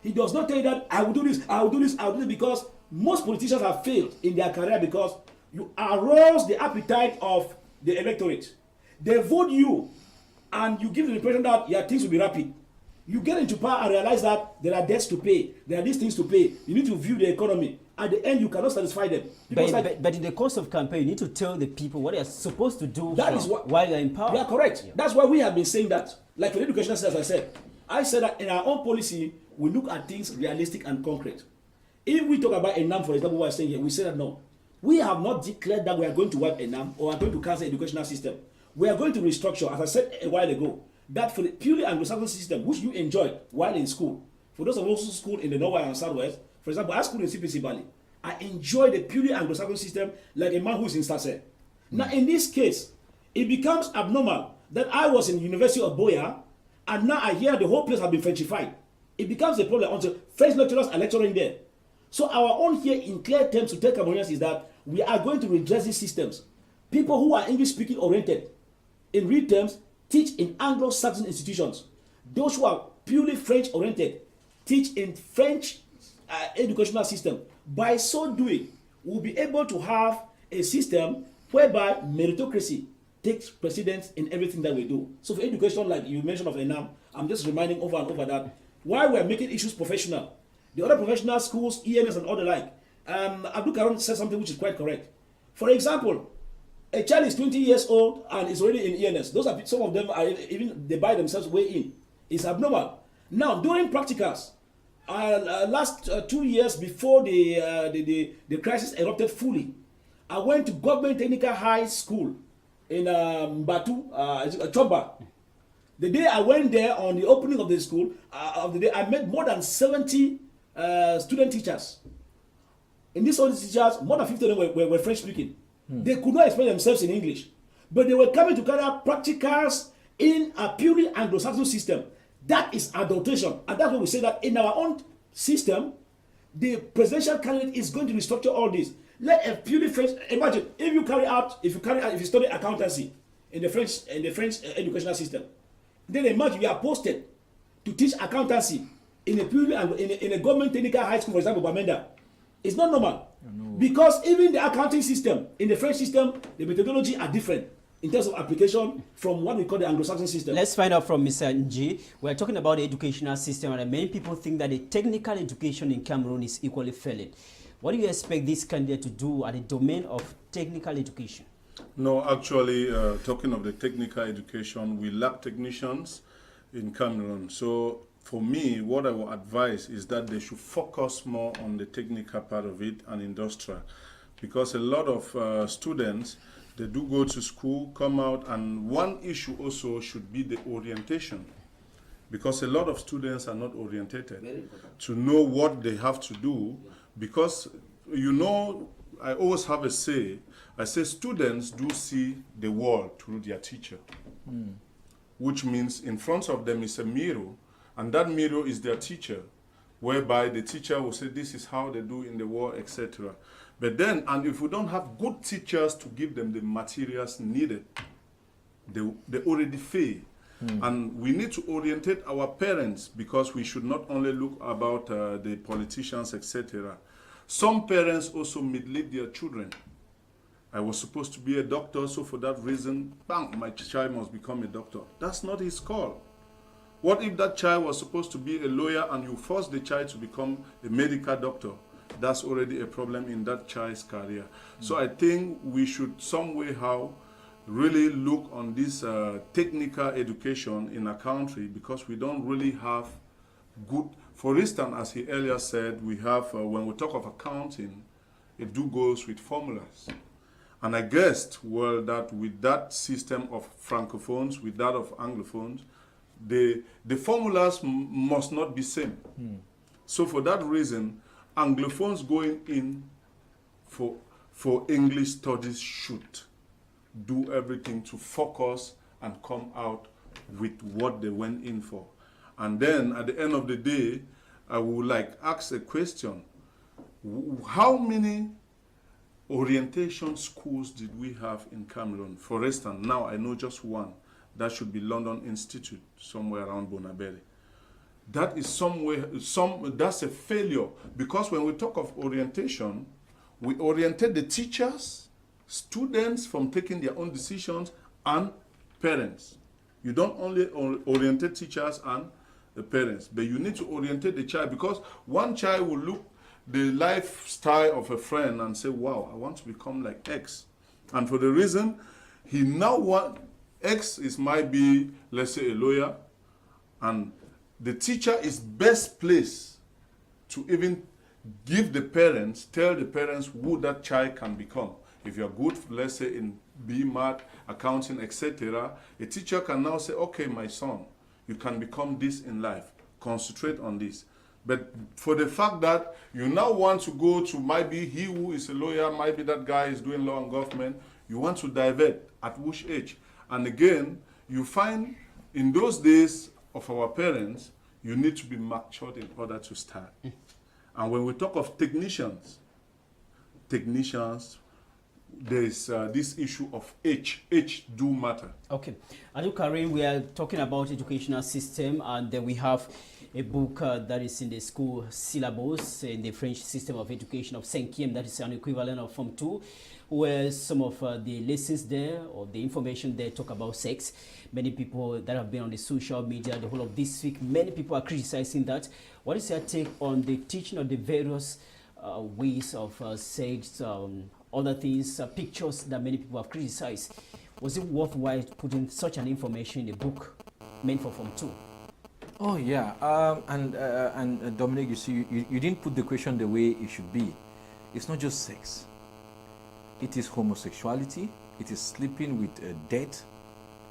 he does not tell you that I will do this, I will do this, I will do this, because most politicians have failed in their career because you arouse the appetite of the electorate. They vote you and you give the impression that your things will be rapid. You get into power and realize that there are debts to pay, there are these things to pay. You need to view the economy. At the end, you cannot satisfy them. But in the course of campaign, you need to tell the people what they are supposed to do while you're in power. You are correct. Yeah. That's why we have been saying that. Like for the education system, as I said that in our own policy, we look at things realistic and concrete. If we talk about ENAM, for example, what I'm saying here, we say that no. We have not declared that we are going to wipe ENAM or are going to cancel the educational system. We are going to restructure, as I said a while ago, that for the purely Anglo-Saxon system, which you enjoyed while in school. For those of us who school in the North and Southwest, for example, I schooled in CPC Bali. I enjoy the purely Anglo-Saxon system like a man who's in Stase. Now, in this case, it becomes abnormal that I was in the University of Boya, and now I hear the whole place has been Frenchified. It becomes a problem until French lecturers are lecturing there. So our own here in clear terms to tell Cameroonians is that we are going to redress these systems. People who are English-speaking oriented, in real terms, teach in Anglo-Saxon institutions. Those who are purely French-oriented, teach in French educational system. By so doing, we'll be able to have a system whereby meritocracy takes precedence in everything that we do. So for education, like you mentioned of ENAM, I'm just reminding over and over that while we're making issues professional, the other professional schools, ENS and all the like, Abdul Karim said something which is quite correct. For example, a child is 20 years old and is already in ENS. Those are some of them are even they buy themselves way in. It's abnormal. Now during practicals, last 2 years before the crisis erupted fully, I went to Government Technical High School in Batu, Chomba. The day I went there on the opening of the school, of the day, I met more than 70 student teachers. In these student teachers, more than 50 of them were French speaking. They could not explain themselves in English, but they were coming to carry out practicals in a purely Anglo-Saxon system. That is adulteration, and that's why we say that in our own system, the presidential candidate is going to restructure all this. Let a purely French imagine if you study accountancy in the French educational system, then imagine you are posted to teach accountancy in a purely in a government technical high school, for example, Bamenda. It's not normal. No. Because even the accounting system in the French system, the methodology are different in terms of application from what we call the Anglo-Saxon system. Let's find out from Mr. Nji. We're talking about the educational system, and many people think that the technical education in Cameroon is equally failing. What do you expect this candidate to do at the domain of technical education? No, actually, talking of the technical education, we lack technicians in Cameroon. So for me, what I would advise is that they should focus more on the technical part of it and industrial. Because a lot of students, they do go to school, come out, and one issue also should be the orientation. Because a lot of students are not orientated to know what they have to do. Because, you know, I always have a say, I say students do see the world through their teacher. Which means in front of them is a mirror, and that mirror is their teacher, whereby the teacher will say this is how they do in the world, etc. But then, and if we don't have good teachers to give them the materials needed, they already fail. And we need to orientate our parents, because we should not only look about the politicians, etc. Some parents also mislead their children. I was supposed to be a doctor, so for that reason, bang, my child must become a doctor. That's not his call. What if that child was supposed to be a lawyer and you force the child to become a medical doctor? That's already a problem in that child's career. So I think we should somehow really look on this technical education in our country, because we don't really have good For instance, as he earlier said, we have, when we talk of accounting, it do goes with formulas. And I guessed, well, that with that system of francophones, with that of anglophones, the formulas must not be same. So for that reason, anglophones going in for English studies should do everything to focus and come out with what they went in for. And then at the end of the day, I would like ask a question. How many orientation schools did we have in Cameroon? For instance, now I know just one. That should be London Institute, somewhere around Bonaberi. That is that's a failure, because when we talk of orientation, we orientate the teachers, students from taking their own decisions, and parents. You don't only orientate teachers and the parents, but you need to orientate the child, because one child will look the lifestyle of a friend and say, wow, I want to become like X. And for the reason, he now want, X might be, let's say, a lawyer, and the teacher is best placed to even give the parents, tell the parents who that child can become. If you're good, let's say, in BMAT, accounting, etc., a teacher can now say, okay, my son, you can become this in life. Concentrate on this. But for the fact that you now want to go to, maybe he who is a lawyer, maybe that guy is doing law and government, you want to divert at which age? And again, you find in those days of our parents, you need to be matured in order to start. And when we talk of technicians, there is this issue of age. Age do matter. Okay. Adu Karim, we are talking about educational system, and then we have a book that is in the school syllabus in the French system of education of 5e, that is an equivalent of Form 2, where some of the lessons there or the information there talk about sex. Many people that have been on the social media the whole of this week, many people are criticizing that. What is your take on the teaching of the various ways of sex, other things, pictures that many people have criticized? Was it worthwhile putting such an information in the book meant for Form 2? Oh yeah, and Dominic, you see, you didn't put the question the way it should be. It's not just sex. It is homosexuality. It is sleeping with dead,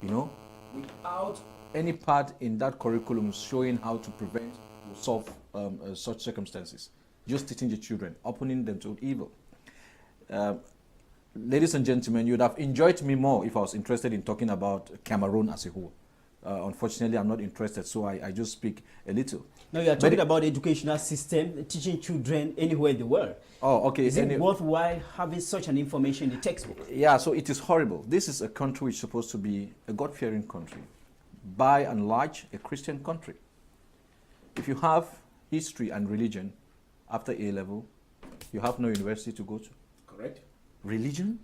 you know, without any part in that curriculum showing how to prevent or solve such circumstances. Just teaching the children, opening them to evil. Ladies and gentlemen, you would have enjoyed me more if I was interested in talking about Cameroon as a whole. Unfortunately, I'm not interested, so I just speak a little. No, you are talking about the educational system, teaching children anywhere in the world. Oh, okay. Is it worthwhile having such an information in the textbook? Yeah, so it is horrible. This is a country which is supposed to be a God-fearing country, by and large, a Christian country. If you have history and religion after A-level, you have no university to go to. Correct. Religion?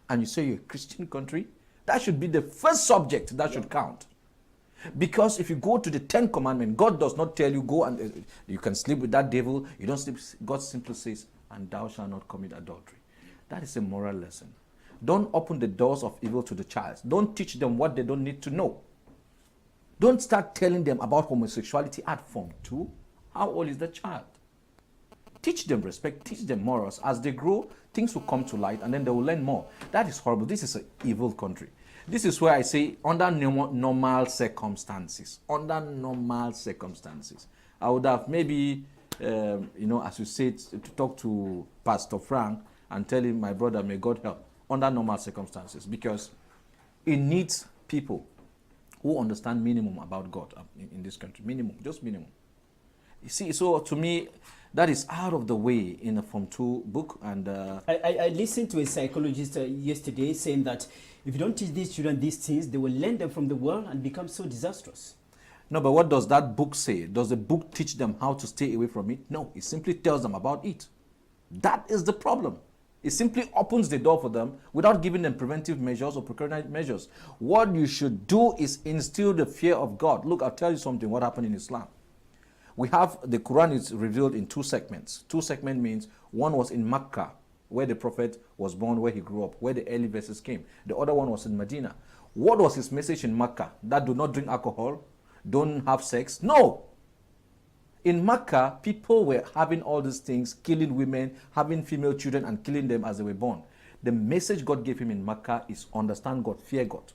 And you say you're a Christian country? That should be the first subject that should count. Because if you go to the 10 Commandments, God does not tell you, go and you can sleep with that devil. You don't sleep. God simply says, and thou shalt not commit adultery. That is a moral lesson. Don't open the doors of evil to the child. Don't teach them what they don't need to know. Don't start telling them about homosexuality at Form 2. How old is the child? Teach them respect, teach them morals. As they grow, things will come to light and then they will learn more. That is horrible. This is an evil country. This is where I say under normal circumstances, I would have maybe, as you said, to talk to Pastor Frank and tell him, my brother, may God help, under normal circumstances, because it needs people who understand minimum about God in this country. Minimum, just minimum. You see, so to me, that is out of the way in a Form 2 book. And I listened to a psychologist yesterday saying that if you don't teach these children these things, they will learn them from the world and become so disastrous. No, but what does that book say? Does the book teach them how to stay away from it? No, it simply tells them about it. That is the problem. It simply opens the door for them without giving them preventive measures or precautionary measures. What you should do is instill the fear of God. Look, I'll tell you something, what happened in Islam. We have, the Quran is revealed in 2 segments. 2 segments means one was in Mecca, where the Prophet was born, where he grew up, where the early verses came. The other one was in Medina. What was his message in Mecca? That do not drink alcohol, don't have sex? No! In Makkah, people were having all these things, killing women, having female children, and killing them as they were born. The message God gave him in Makkah is understand God, fear God.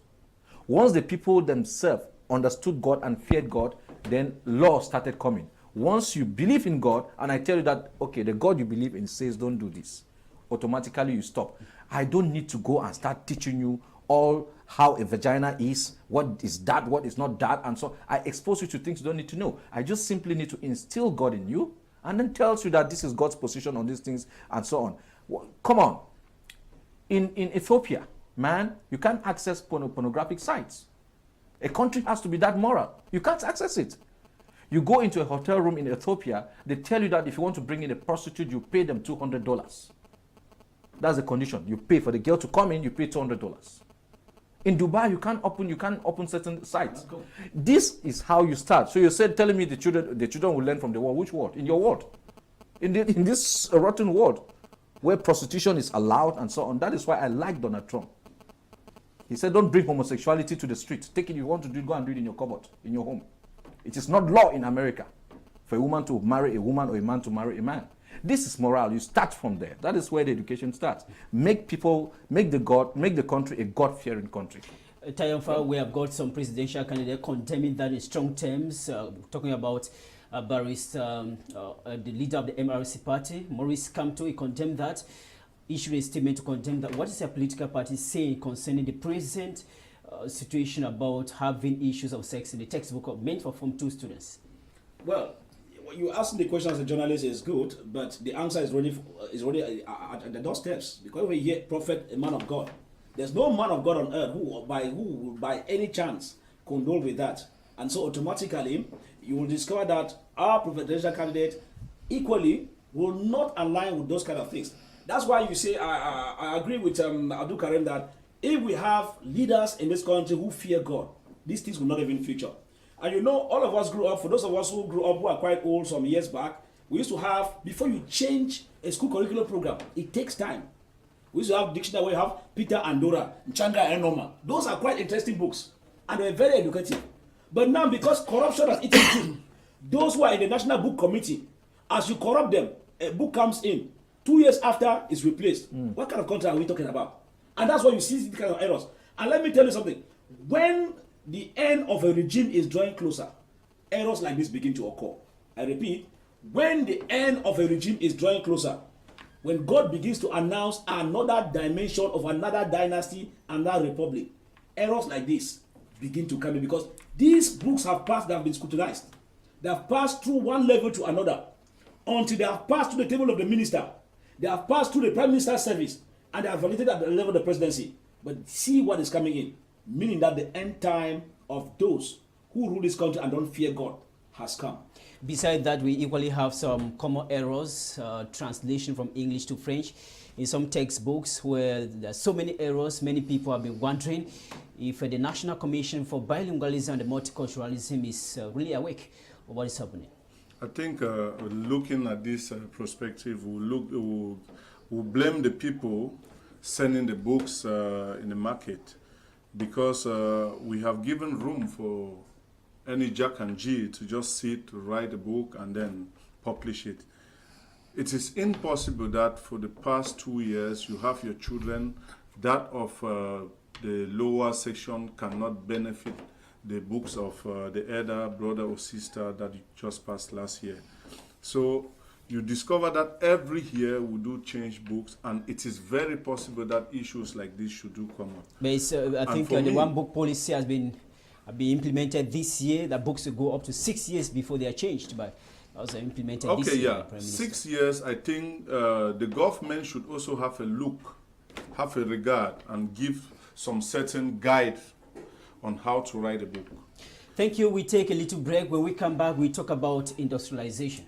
Once the people themselves understood God and feared God, then law started coming. Once you believe in God, and I tell you that, okay, the God you believe in says don't do this, automatically you stop. I don't need to go and start teaching you all how a vagina is, what is that, what is not that, and so I expose you to things you don't need to know. I just simply need to instill God in you, and then tells you that this is God's position on these things, and so on. Well, come on. In Ethiopia, man, you can't access pornographic sites. A country has to be that moral. You can't access it. You go into a hotel room in Ethiopia, they tell you that if you want to bring in a prostitute, you pay them $200. That's the condition. You pay for the girl to come in, you pay $200. In Dubai, you can't open certain sites. This is how you start. So you said, telling me the children will learn from the world. Which world? In your world. In this rotten world where prostitution is allowed and so on. That is why I like Donald Trump. He said, don't bring homosexuality to the street. Take it, you want to do it, go and do it in your cupboard, in your home. It is not law in America for a woman to marry a woman or a man to marry a man. This is moral. You start from there. That is where the education starts. Make the country a God-fearing country. Tayamfa, we have got some presidential candidates condemning that in strong terms, talking about the leader of the MRC party, Maurice Kamto. He condemned that, issued a statement to condemn that. What is your political party saying concerning the present situation about having issues of sex in the textbook meant for Form 2 students? Well, you asking the question as a journalist is good, but the answer is already at the doorsteps. Because we hear prophet, a man of God, there's no man of God on earth who by any chance condole with that, and so automatically you will discover that our presidential candidate equally will not align with those kind of things. That's why you say I agree with Abdul Karim that if we have leaders in this country who fear God, these things will not even feature. And you know, all of us grew up, for those of us who grew up who are quite old some years back, we used to have, before you change a school curriculum program, it takes time. We used to have dictionary where you have Peter and Dora, Changa and Norma. Those are quite interesting books, and they're very educative. But now, because corruption has eaten through, those who are in the National Book Committee, as you corrupt them, a book comes in, 2 years after it's replaced. What kind of country are we talking about? And that's why you see these kind of errors. And let me tell you something. When the end of a regime is drawing closer, errors like this begin to occur. I repeat, when the end of a regime is drawing closer, when God begins to announce another dimension of another dynasty, another republic, errors like this begin to come in, because these books have passed, they have been scrutinized. They have passed through one level to another until they have passed to the table of the minister. They have passed through the prime minister's service, and they are validated at the level of the presidency. But see what is coming in, meaning that the end time of those who rule this country and don't fear God has come. Besides that, we equally have some common errors, translation from English to French in some textbooks where there are so many errors. Many people have been wondering if the National Commission for Bilingualism and Multiculturalism is really awake of what is happening. I think looking at this perspective, we'll blame the people selling the books in the market, because we have given room for any Jack and G to just sit, write a book, and then publish it. It is impossible that for the past 2 years you have your children that of the lower section cannot benefit the books of the elder brother or sister that you just passed last year. So you discover that every year we do change books, and it is very possible that issues like this should do come up. But it's, I think the one book policy has been implemented this year, that books will go up to 6 years before they are changed, but also implemented this year. Okay, yeah, 6 years. I think the government should also have a look, have a regard, and give some certain guide on how to write a book. Thank you. We take a little break. When we come back, we talk about industrialization.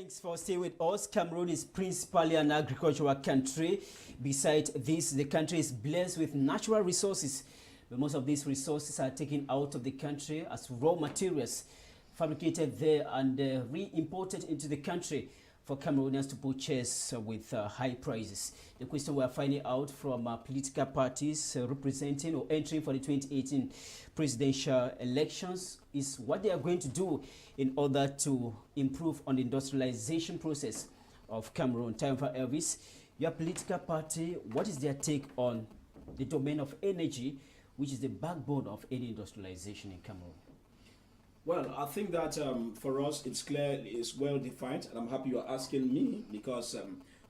Thanks for staying with us. Cameroon is principally an agricultural country. Besides this, the country is blessed with natural resources, but most of these resources are taken out of the country as raw materials, fabricated there and re-imported into the country for Cameroonians to purchase with high prices. The question we are finding out from political parties representing or entering for the 2018 presidential elections is what they are going to do in order to improve on the industrialization process of Cameroon. Time for Elvis. Your political party, what is their take on the domain of energy, which is the backbone of any industrialization in Cameroon? Well, I think that for us, it's clear, it's well defined, and I'm happy you are asking me because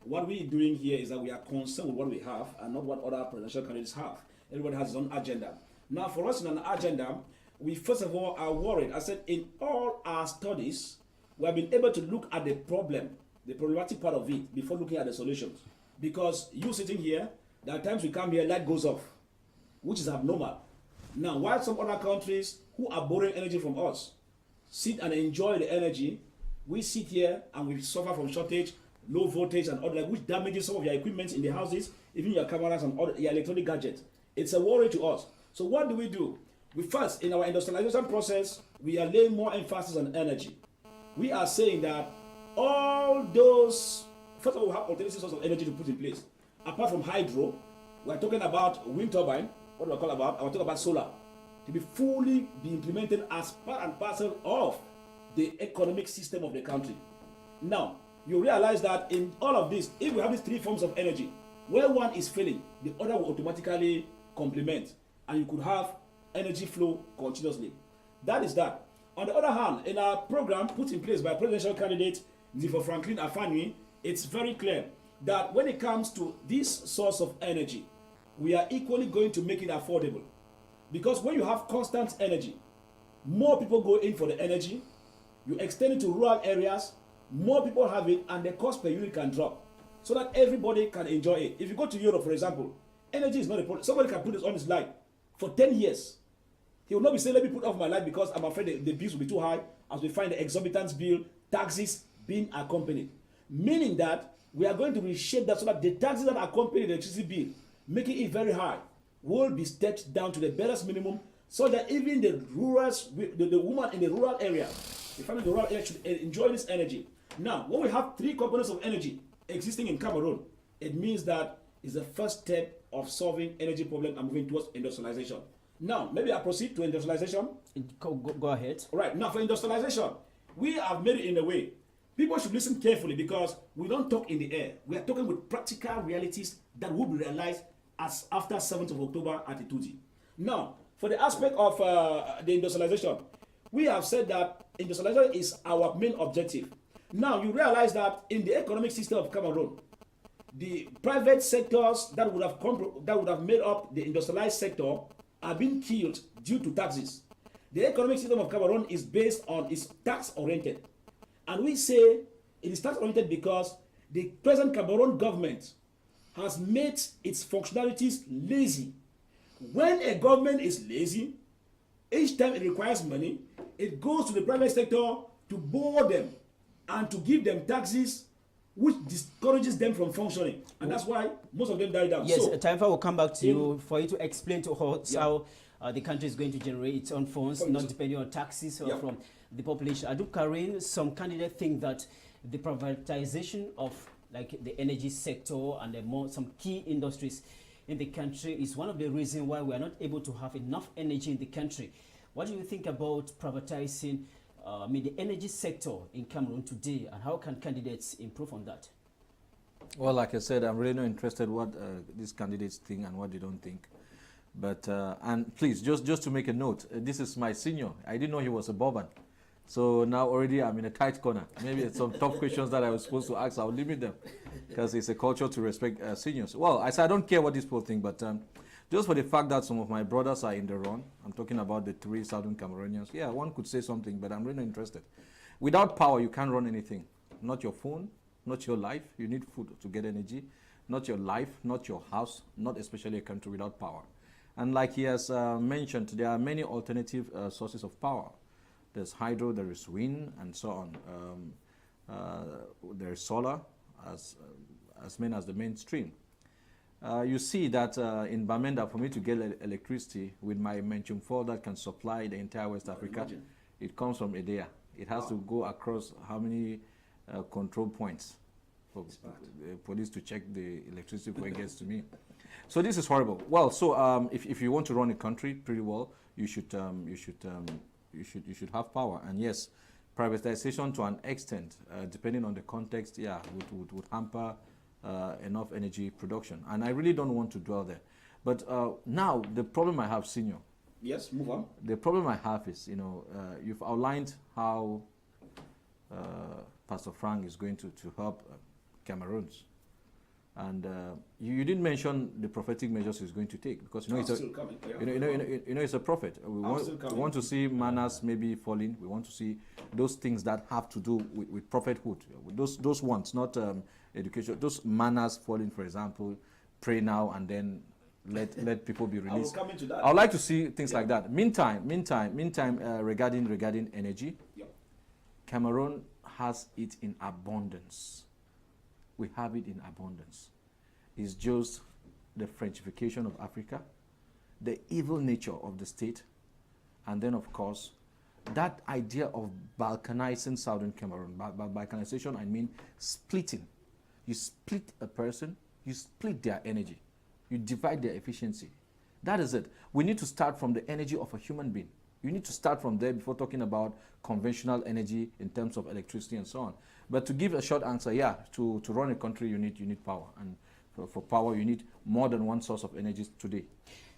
what we're doing here is that we are concerned with what we have and not what other presidential candidates have. Everybody has his own agenda. Now, for us in an agenda, we first of all are worried. I said in all our studies, we have been able to look at the problem, the problematic part of it, before looking at the solutions. Because you sitting here, there are times we come here, light goes off, which is abnormal. Now, while some other countries who are borrowing energy from us sit and enjoy the energy, we sit here and we suffer from shortage, low voltage and other, which damages some of your equipment in the houses, even your cameras and other your electronic gadgets. It's a worry to us. So what do? We first, in our industrialization process, we are laying more emphasis on energy. We are saying that all those, first of all, we have alternative sources of energy to put in place. Apart from hydro, we are talking about wind turbine. What do I call about? I want to talk about solar to be fully implemented as part and parcel of the economic system of the country. Now, you realize that in all of this, if we have these three forms of energy, where one is failing, the other will automatically complement, and you could have energy flow continuously. That is that. On the other hand, in our program put in place by presidential candidate Zifo Franklin Afani, it's very clear that when it comes to this source of energy, we are equally going to make it affordable. Because when you have constant energy, more people go in for the energy, you extend it to rural areas, more people have it, and the cost per unit can drop so that everybody can enjoy it. If you go to Europe, for example, energy is not a problem. Somebody can put this on his light for 10 years. He will not be saying, let me put off my light because I'm afraid the bills will be too high, as we find the exorbitant bill, taxes being accompanied. Meaning that we are going to reshape that so that the taxes that accompany the electricity bill, making it very high, will be stepped down to the barest minimum so that even the woman in the rural area, the family in the rural area should enjoy this energy. Now, when we have three components of energy existing in Cameroon, it means that it's the first step of solving energy problem and moving towards industrialization. Now, maybe I proceed to industrialization. Go ahead. All right, now for industrialization, we have made it in a way. People should listen carefully because we don't talk in the air. We are talking with practical realities that will be realized as after 7th of October at Ituti. Now, for the aspect of the industrialization, we have said that industrialization is our main objective. Now, you realize that in the economic system of Cameroon, the private sectors that would have made up the industrialized sector are being killed due to taxes. The economic system of Cameroon is based on is tax-oriented. And we say it is tax-oriented because the present Cameroon government has made its functionalities lazy. When a government is lazy, each time it requires money, it goes to the private sector to borrow them and to give them taxes which discourages them from functioning. And that's why most of them die down. Yes, so, Taifa will come back to you for you to explain to us how the country is going to generate its own funds, not depending on taxes or from the population. Adu Karim, some candidates think that the privatization of like the energy sector and some key industries in the country is one of the reasons why we are not able to have enough energy in the country. What do you think about privatizing the energy sector in Cameroon today, and how can candidates improve on that? Well, like I said, I'm really not interested what these candidates think and what they don't think. But and please, just to make a note, this is my senior. I didn't know he was a Boban. So now already I'm in a tight corner. Maybe some tough questions that I was supposed to ask, I'll limit them because it's a culture to respect seniors. Well, I said I don't care what these people think, but just for the fact that some of my brothers are in the run, I'm talking about the 3 Southern Cameroonians. Yeah, one could say something, but I'm really interested. Without power, you can't run anything. Not your phone, not your life. You need food to get energy. Not your life, not your house, not especially a country without power. And like he has mentioned, there are many alternative sources of power. There's hydro, there is wind, and so on. There's solar as main as the mainstream. You see that in Bamenda, for me to get electricity with my Menchum 4 that can supply the entire West Africa, imagine. it comes from Edea. It has to go across how many control points for the police to check the electricity before it gets to me. So this is horrible. Well, so if you want to run a country pretty well, you should have power. And yes, privatization to an extent, depending on the context, yeah, would hamper enough energy production. And I really don't want to dwell there. But now the problem I have, Senior. Yes, move on. The problem I have is, you've outlined how Pastor Frank is going to help Cameroons. And you didn't mention the prophetic measures he's going to take, because Still coming. Yeah. he's a prophet. We want to see manners maybe falling. We want to see those things that have to do with prophethood. Those ones, not education. Those manners falling, for example, pray now and then let people be released. I will come into that. I would like to see things like that. Meantime, regarding energy, Cameroon has it in abundance. We have it in abundance. It's just the Frenchification of Africa, the evil nature of the state, and then, of course, that idea of balkanizing Southern Cameroon. By balkanization, I mean splitting. You split a person, you split their energy, you divide their efficiency. That is it. We need to start from the energy of a human being. You need to start from there before talking about conventional energy in terms of electricity and so on. But to give a short answer, yeah, to run a country, you need power. And for power, you need more than one source of energy today.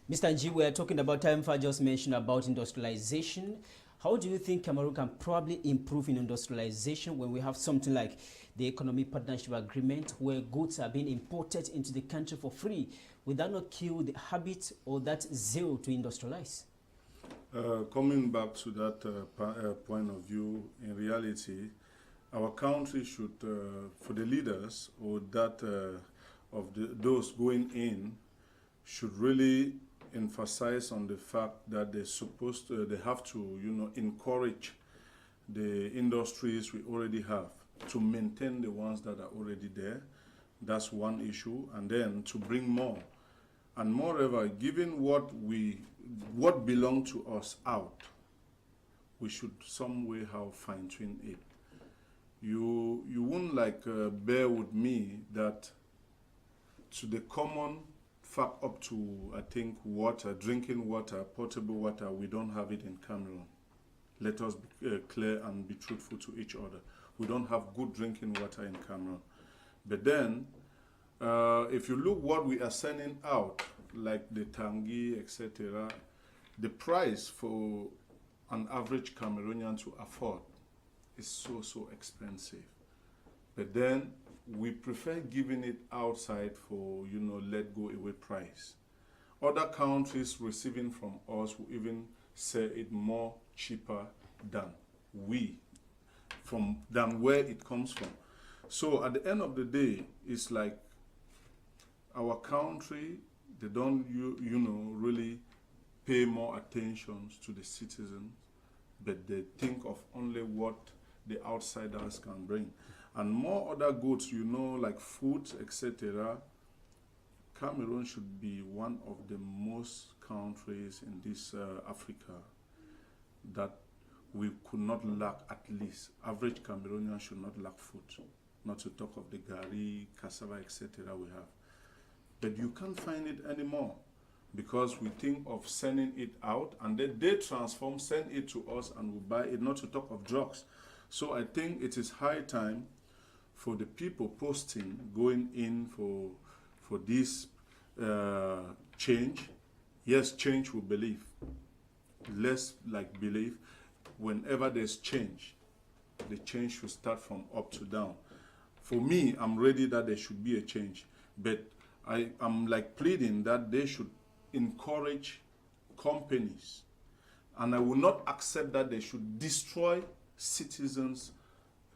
Mr. G, we are talking about, Timfa just mentioned about industrialization. How do you think Cameroon can probably improve in industrialization when we have something like the Economic Partnership Agreement, where goods are being imported into the country for free? Would that not kill the habit or that zeal to industrialize? Coming back to that point of view, in reality, our country should, for the leaders or that of those going in, should really emphasize on the fact that they have to, encourage the industries we already have to maintain the ones that are already there. That's one issue, and then to bring more. And moreover, given what belongs to us out, we should some way how fine-tune it. You won't bear with me that to the common fact up to, I think, water, drinking water, potable water, we don't have it in Cameroon. Let us be clear and be truthful to each other. We don't have good drinking water in Cameroon. But then, if you look what we are sending out, like the Tangi, etc., the price for an average Cameroonian to afford is so expensive. But then we prefer giving it outside for, let go away price. Other countries receiving from us will even sell it more cheaper than than where it comes from. So at the end of the day, it's like our country, they don't, really pay more attention to the citizens, but they think of only what the outsiders can bring. And more other goods, like food, etc. Cameroon should be one of the most countries in this Africa that we could not lack, at least. Average Cameroonian should not lack food, not to talk of the gari, cassava, etc. we have. But you can't find it anymore because we think of sending it out and then they send it to us and we buy it, not to talk of drugs. So I think it is high time for the people posting, going in for this change. Yes, change we believe. Less like belief. Whenever there's change, the change should start from up to down. For me, I'm ready that there should be a change. But I'm pleading that they should encourage companies. And I will not accept that they should destroy citizens'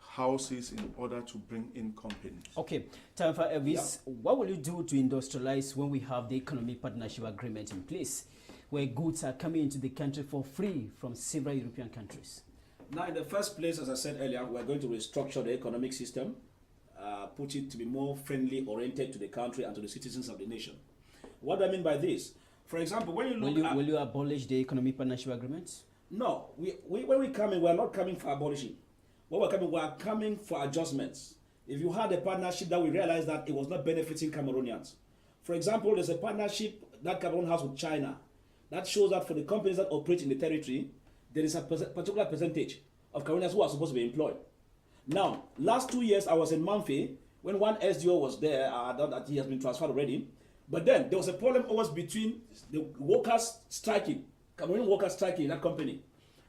houses in order to bring in companies. Okay, time for Elvis. Yeah. What will you do to industrialize when we have the Economic Partnership Agreement in place, where goods are coming into the country for free from several European countries? Now, in the first place, as I said earlier, we're going to restructure the economic system, put it to be more friendly, oriented to the country and to the citizens of the nation. What do I mean by this? For example, when you look will you abolish the economic partnership agreements? No, when we come in, we're not coming for abolishing. When we're coming for adjustments. If you had a partnership that we realized that it was not benefiting Cameroonians. For example, there's a partnership that Cameroon has with China that shows that for the companies that operate in the territory, there is a particular percentage of Cameroonians who are supposed to be employed. Now, last 2 years, I was in Manfi when one SDO was there, that he has been transferred already. But then there was a problem always between the workers striking, Cameroonian workers striking in that company.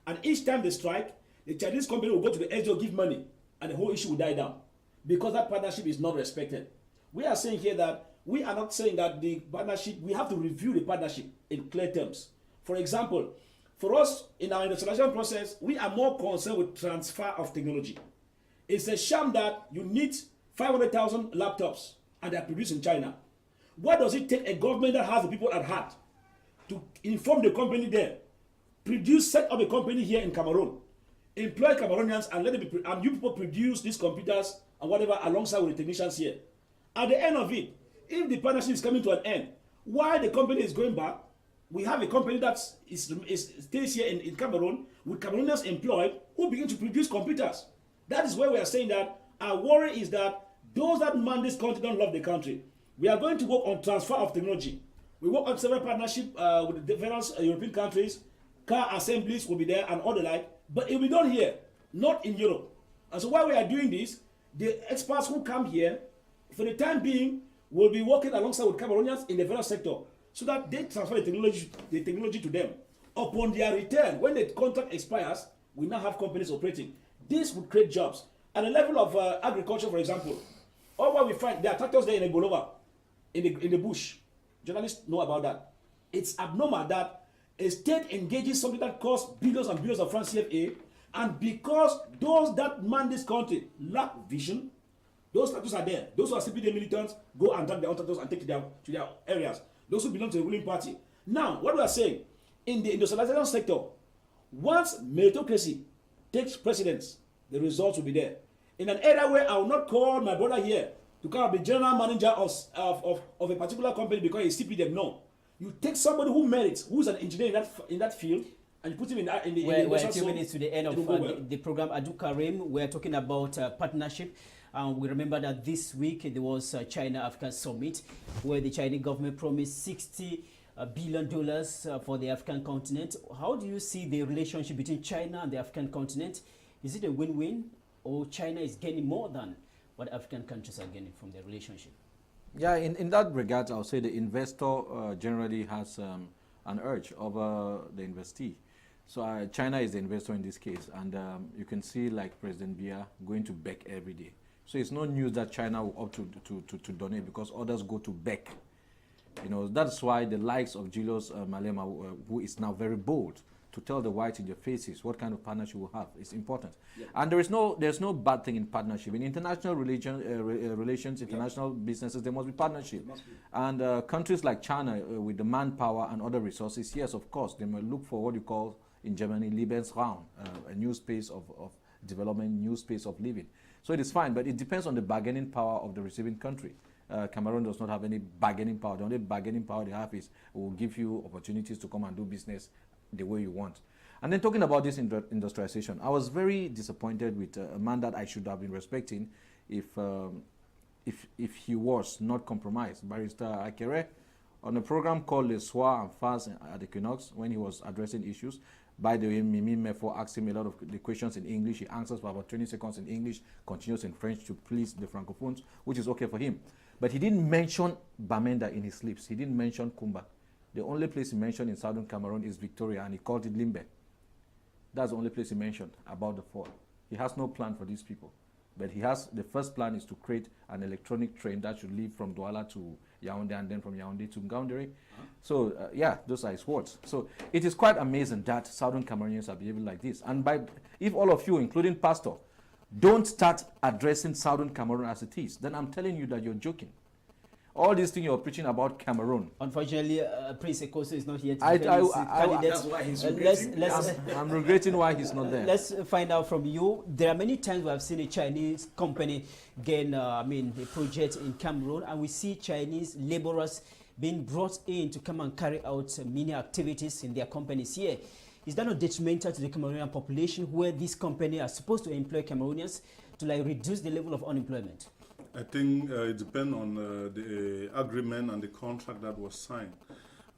And each time they strike, the Chinese company will go to the SDO, give money, and the whole issue will die down because that partnership is not respected. We are saying here that we are not saying that the partnership, we have to review the partnership in clear terms. For example, for us in our industrialization process, we are more concerned with transfer of technology. It's a shame that you need 500,000 laptops and they are produced in China. What does it take a government that has the people at heart to inform the company there, set up a company here in Cameroon, employ Cameroonians and let them be, and you people produce these computers and whatever alongside with the technicians here. At the end of it, if the partnership is coming to an end, while the company is going back, we have a company that stays here in Cameroon with Cameroonians employed who begin to produce computers. That is why we are saying that our worry is that those that man this country don't love the country. We are going to work on transfer of technology. We work on several partnerships with the various European countries. Car assemblies will be there and all the like. But it will be done here, not in Europe. And so while we are doing this, the experts who come here, for the time being, will be working alongside with Cameroonians in the various sector so that they transfer the technology to them. Upon their return, when the contract expires, we now have companies operating. This would create jobs. At the level of agriculture, for example, all what we find, there are tractors there in Egbolova, in the bush. Journalists know about that. It's abnormal that a state engages something that costs billions and billions of francs CFA, and because those that man this country lack vision, those tractors are there. Those who are CPD militants go and drag their own tractors and take to their areas. Those who belong to the ruling party. Now, what we are saying, in the industrialization sector, once meritocracy takes precedence, the results will be there. In an area where I will not call my brother here to come and be general manager of a particular company because he's CPD. No. You take somebody who merits, who's an engineer in that field, and you put him in the we're a few minutes to the end of the program. Adu Karim, we're talking about partnership. We remember that this week there was a China-Africa summit where the Chinese government promised $60 billion for the African continent. How do you see the relationship between China and the African continent? Is it a win-win, or China is gaining more than what African countries are gaining from the relationship? Yeah, in that regard, I would say the investor generally has an urge over the investee. So China is the investor in this case, and you can see like President Biya going to beg every day. So it's no news that China will opt to donate because others go to beg. You know, that's why the likes of Julius Malema, who is now very bold to tell the whites in their faces what kind of partnership we'll have, is important. Yeah. And there's no bad thing in partnership. In international relations, international businesses, there must be partnership. And countries like China, with the manpower and other resources, yes, of course, they may look for what you call in Germany Lebensraum, a new space of development, new space of living. So it is fine, but it depends on the bargaining power of the receiving country. Cameroon does not have any bargaining power. The only bargaining power they have is we will give you opportunities to come and do business the way you want. And then talking about this industrialization, I was very disappointed with a man that I should have been respecting if he was not compromised, Barrister Akere, on a program called Le Soir and Face at the Equinox, when he was addressing issues. By the way, Mimi Mefo asked him a lot of the questions in English. He answers for about 20 seconds in English, continues in French to please the Francophones, which is okay for him. But he didn't mention Bamenda in his lips. He didn't mention Kumba. The only place he mentioned in southern Cameroon is Victoria, and he called it Limbe. That's the only place he mentioned about the fall. He has no plan for these people. But the first plan is to create an electronic train that should leave from Douala to Yaoundé and then from Yaoundé to Ngaoundéré. So, yeah, those are his words. So, it is quite amazing that southern Cameroonians are behaving like this. And if all of you, including Pastor, don't start addressing southern Cameroon as it is, then I'm telling you that you're joking. All these things you're preaching about Cameroon. Unfortunately, Prince Ekoso is not here to I- defend his I- candidate. That's why he's Let's regretting. I'm regretting why he's not there. let's find out from you. There are many times we have seen a Chinese company gain, a project in Cameroon, and we see Chinese laborers being brought in to come and carry out many activities in their companies here. Is that not detrimental to the Cameroonian population, where these companies are supposed to employ Cameroonians to reduce the level of unemployment? I think it depends on the agreement and the contract that was signed.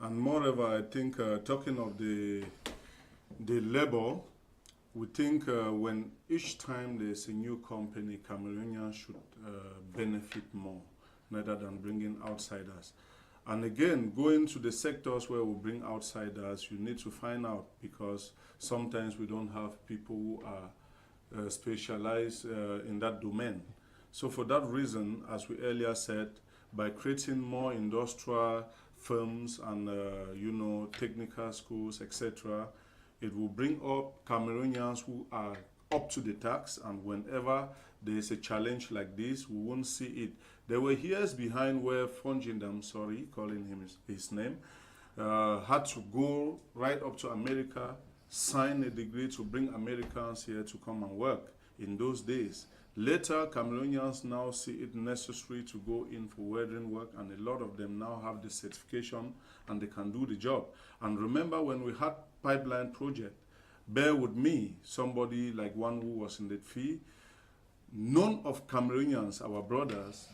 And moreover, I think talking of the labor, we think when each time there's a new company, Cameroonians should benefit more rather than bringing outsiders. And again, going to the sectors where we bring outsiders, you need to find out, because sometimes we don't have people who are specialized in that domain. So for that reason, as we earlier said, by creating more industrial firms and technical schools, etc., it will bring up Cameroonians who are up to the task, and whenever there is a challenge like this, we won't see it. There were years behind where Fungindam, calling him his name, had to go right up to America, sign a degree to bring Americans here to come and work in those days. Later, Cameroonians now see it necessary to go in for welding work, and a lot of them now have the certification and they can do the job. And remember when we had pipeline project, bear with me, somebody like one who was in the field, none of Cameroonians, our brothers,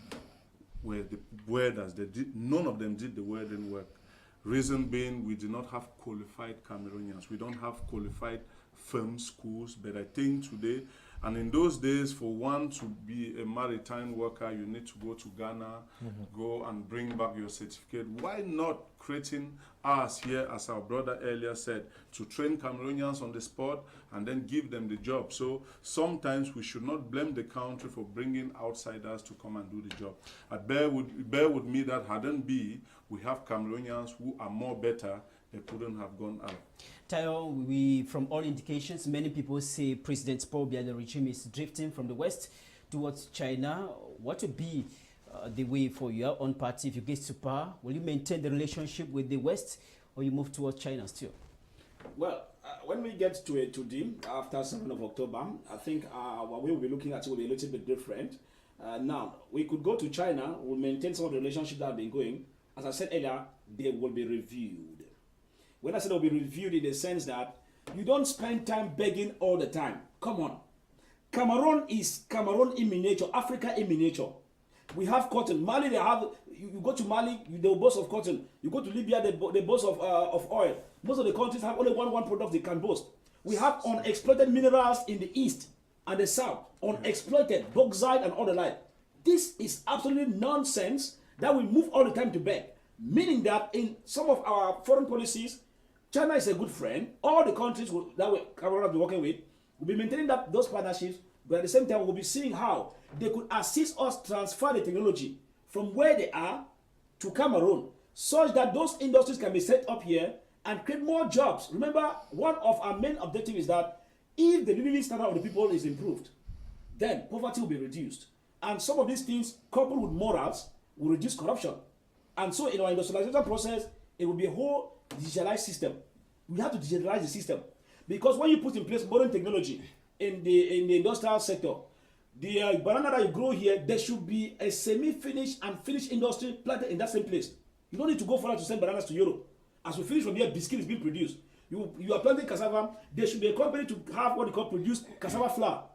were the welders. None of them did the welding work. Reason being, we do not have qualified Cameroonians. We don't have qualified firm schools, but I think today, and in those days, for one to be a maritime worker, you need to go to Ghana, go and bring back your certificate. Why not creating us here, as our brother earlier said, to train Cameroonians on the spot and then give them the job? So sometimes we should not blame the country for bringing outsiders to come and do the job. Bear with me that hadn't be, we have Cameroonians who are more better, they couldn't have gone out. Tayo, from all indications, many people say President Paul Biya, the regime, is drifting from the West towards China. What would be the way for your own party if you get to power? Will you maintain the relationship with the West, or you move towards China still? Well, when we get to a 2D after 7th of October, I think what we will be looking at will be a little bit different. Now, we could go to China, we'll maintain some of the relationships that have been going. As I said earlier, they will be reviewed. When I said they'll be reviewed in the sense that you don't spend time begging all the time. Come on. Cameroon is Cameroon in miniature, Africa in miniature. We have cotton. Mali, they have, you go to Mali, they boast of cotton. You go to Libya, they boast of oil. Most of the countries have only one product they can boast. We have unexploited minerals in the east and the south. Unexploited, bauxite and all the like. This is absolutely nonsense that we move all the time to beg. Meaning that in some of our foreign policies, China is a good friend. All the countries that we will be working with will be maintaining those partnerships, but at the same time, we'll be seeing how they could assist us transfer the technology from where they are to Cameroon, such that those industries can be set up here and create more jobs. Remember, one of our main objectives is that if the living standard of the people is improved, then poverty will be reduced. And some of these things, coupled with morals, will reduce corruption. And so in our industrialization process, it will be a whole digitalized system. We have to digitalize the system, because when you put in place modern technology in the industrial sector, the banana that you grow here, there should be a semi-finished and finished industry planted in that same place. You don't need to go further to send bananas to Europe. As we finish from here, biscuit is being produced. You are planting cassava. There should be a company to have what they call produce cassava flour,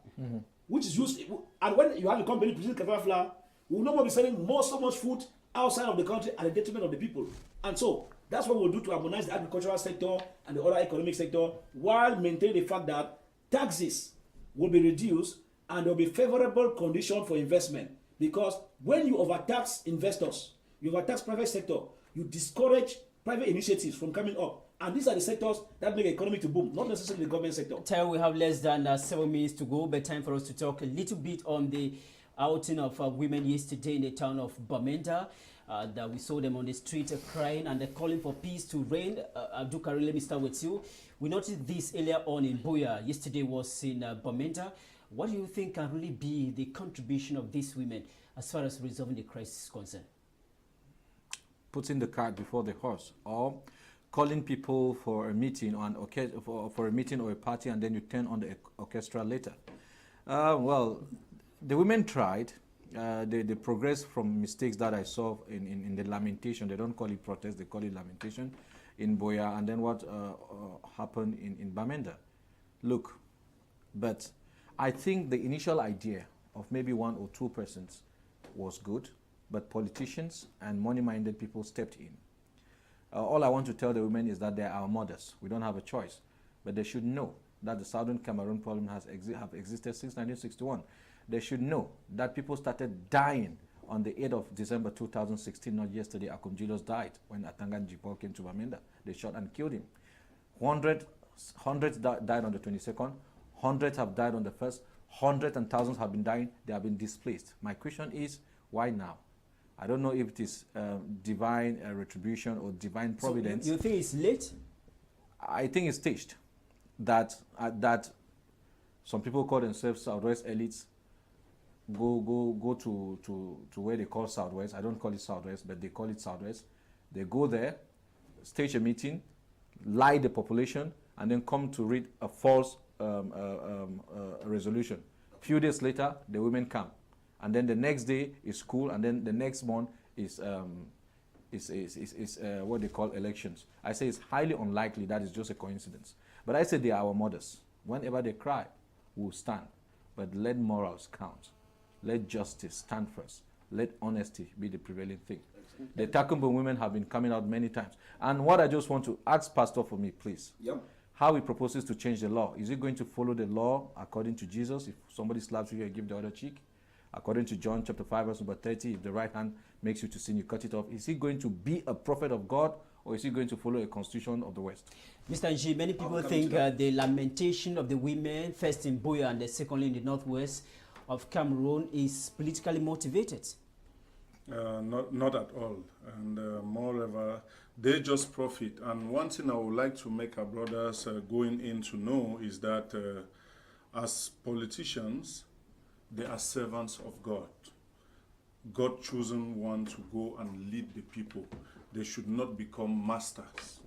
which is used. And when you have a company producing cassava flour, we will no more be selling so much food outside of the country at the detriment of the people. And so that's what we'll do to harmonize the agricultural sector and the other economic sector, while maintaining the fact that taxes will be reduced and there will be favorable condition for investment. Because when you overtax investors, you overtax private sector, you discourage private initiatives from coming up. And these are the sectors that make the economy to boom, not necessarily the government sector. Time, we have less than 7 minutes to go, but time for us to talk a little bit on the outing of women yesterday in the town of Bamenda. That we saw them on the street crying and calling for peace to reign. Abdul Karim, let me start with you. We noticed this earlier on in Buea. Yesterday was in Bamenda. What do you think can really be the contribution of these women as far as resolving the crisis is concerned? putting the cart before the horse, or calling people for a meeting for a meeting or a party, and then you turn on the orchestra later. Well, the women tried. They progressed from mistakes that I saw in the lamentation. They don't call it protest, they call it lamentation in Boya, and then what happened in Bamenda. Look, but I think the initial idea of maybe 1 or 2 persons was good, but politicians and money-minded people stepped in. All I want to tell the women is that they are our mothers. We don't have a choice, but they should know that the Southern Cameroon problem have existed since 1961. They should know that people started dying on the 8th of December 2016, not yesterday. Akumjilos died when Atangan Jipol came to Bamenda. They shot and killed him. Hundreds died on the 22nd. Hundreds have died on the 1st. Hundreds and thousands have been dying. They have been displaced. My question is, why now? I don't know if it is divine retribution or divine providence. So you think it's late? I think it's staged. That some people call themselves Southwest elites go to where they call Southwest. I don't call it Southwest, but they call it Southwest. They go there, stage a meeting, lie the population, and then come to read a false resolution. A few days later, the women come, and then the next day is school, and then the next month is what they call elections. I say it's highly unlikely that is just a coincidence. But I say they are our mothers. Whenever they cry, we'll stand. But let morals count. Let justice stand first. Let honesty be the prevailing thing. The Takumba women have been coming out many times. And what I just want to ask Pastor for me, please. Yep. How he proposes to change the law. Is he going to follow the law according to Jesus? If somebody slaps you, you give the other cheek. According to John chapter 5, verse number 30, if the right hand makes you to sin, you cut it off. Is he going to be a prophet of God, or is he going to follow a constitution of the West? Mr. Nji, many people think the lamentation of the women, first in Buea and secondly in the northwest of Cameroon, is politically motivated. Not at all. And moreover, they just profit. And one thing I would like to make our brothers going in to know is that as politicians, they are servants of God. God chosen one to go and lead the people. They should not become masters.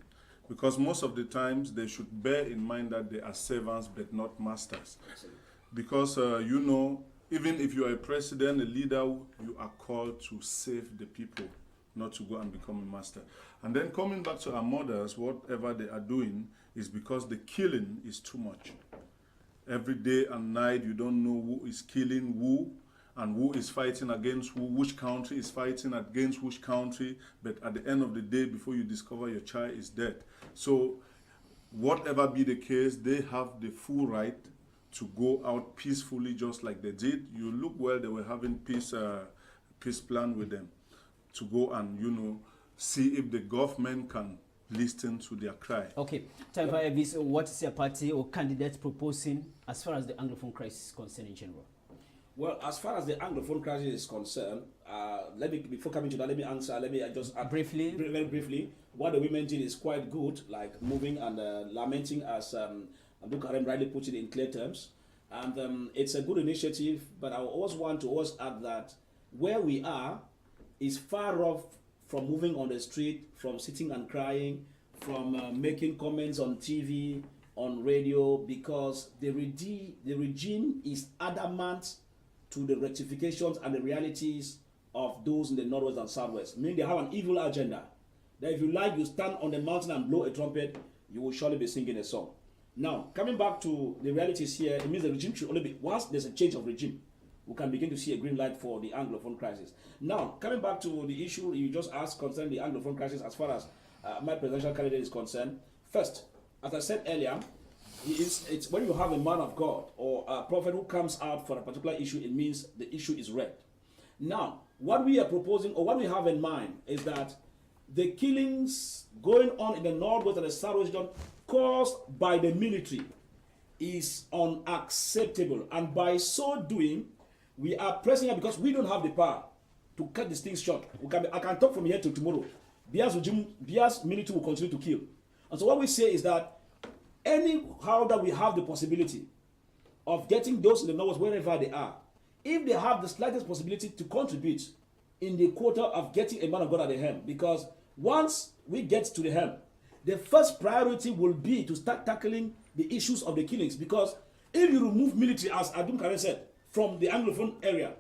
Because most of the times they should bear in mind that they are servants but not masters. Because you know, even if you are a president, a leader, you are called to save the people, not to go and become a master. And then coming back to our mothers, whatever they are doing is because the killing is too much. Every day and night, you don't know who is killing who and who is fighting against who, which country is fighting against which country. But at the end of the day, before you discover your child is dead. So whatever be the case, they have the full right to go out peacefully just like they did. You look well, they were having peace plan with them to go and, you know, see if the government can listen to their cry. Okay, time for Elvis. What is your party or candidate proposing as far as the Anglophone crisis is concerned in general? Well, as far as the Anglophone crisis is concerned, before coming to that, let me just add briefly. Very briefly, what the women did is quite good, like moving and lamenting, as Abdul Karim rightly put it in clear terms. And it's a good initiative, but I always want to add that where we are is far off from moving on the street, from sitting and crying, from making comments on TV, on radio, because the regime is adamant to the rectifications and the realities of those in the northwest and southwest. Meaning they have an evil agenda. That if you like, you stand on the mountain and blow a trumpet, you will surely be singing a song. Now, coming back to the realities here, it means the regime should only be, once there's a change of regime, we can begin to see a green light for the Anglophone crisis. Now, coming back to the issue you just asked concerning the Anglophone crisis as far as my presidential candidate is concerned, first, as I said earlier, it's when you have a man of God or a prophet who comes out for a particular issue, it means the issue is read. Now, what we are proposing or what we have in mind is that the killings going on in the northwest and the southwest region caused by the military is unacceptable. And by so doing, we are pressing it because we don't have the power to cut these things short. I can talk from here till tomorrow. Bia's military will continue to kill. And so what we say is that anyhow that we have the possibility of getting those in the northwest wherever they are, if they have the slightest possibility to contribute in the quota of getting a man of God at the helm, because once we get to the helm, the first priority will be to start tackling the issues of the killings, because if you remove military, as Adum Karen said, from the Anglophone area,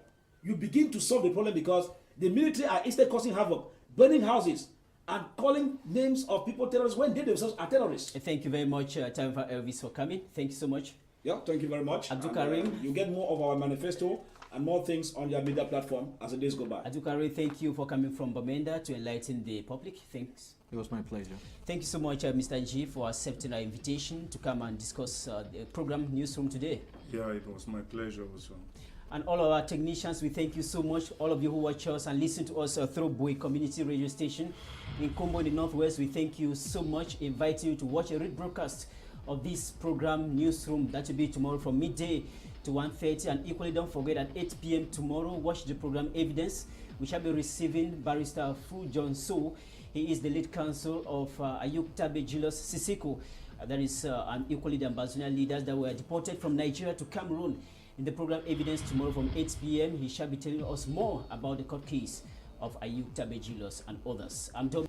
you begin to solve the problem, because the military are instead causing havoc, burning houses, and calling names of people terrorists when they themselves are terrorists. Thank you very much, Taifa Elvis, for coming. Thank you so much. Yeah, thank you very much. Abdul Karim. You get more of our manifesto and more things on your media platform as the days go by. Abdul Karim, thank you for coming from Bamenda to enlighten the public. Thanks. It was my pleasure. Thank you so much, Mr. G, for accepting our invitation to come and discuss the program Newsroom today. Yeah, it was my pleasure also. And all of our technicians, we thank you so much. All of you who watch us and listen to us through Boy Community Radio Station in Combo in the Northwest, we thank you so much. Invite you to watch a rebroadcast of this program Newsroom. That will be tomorrow from midday to 1:30, and equally don't forget at 8 p.m. tomorrow, watch the program Evidence. We shall be receiving Barrister Fu John So. He is the lead counsel of Ayuk Tabe Julius Sisiko. That is and equally the Ambazonian leaders that were deported from Nigeria to Cameroon. In the program Evidence tomorrow from 8 p.m, he shall be telling us more about the court case of Ayuk Tabe Julius and others. I'm Dom.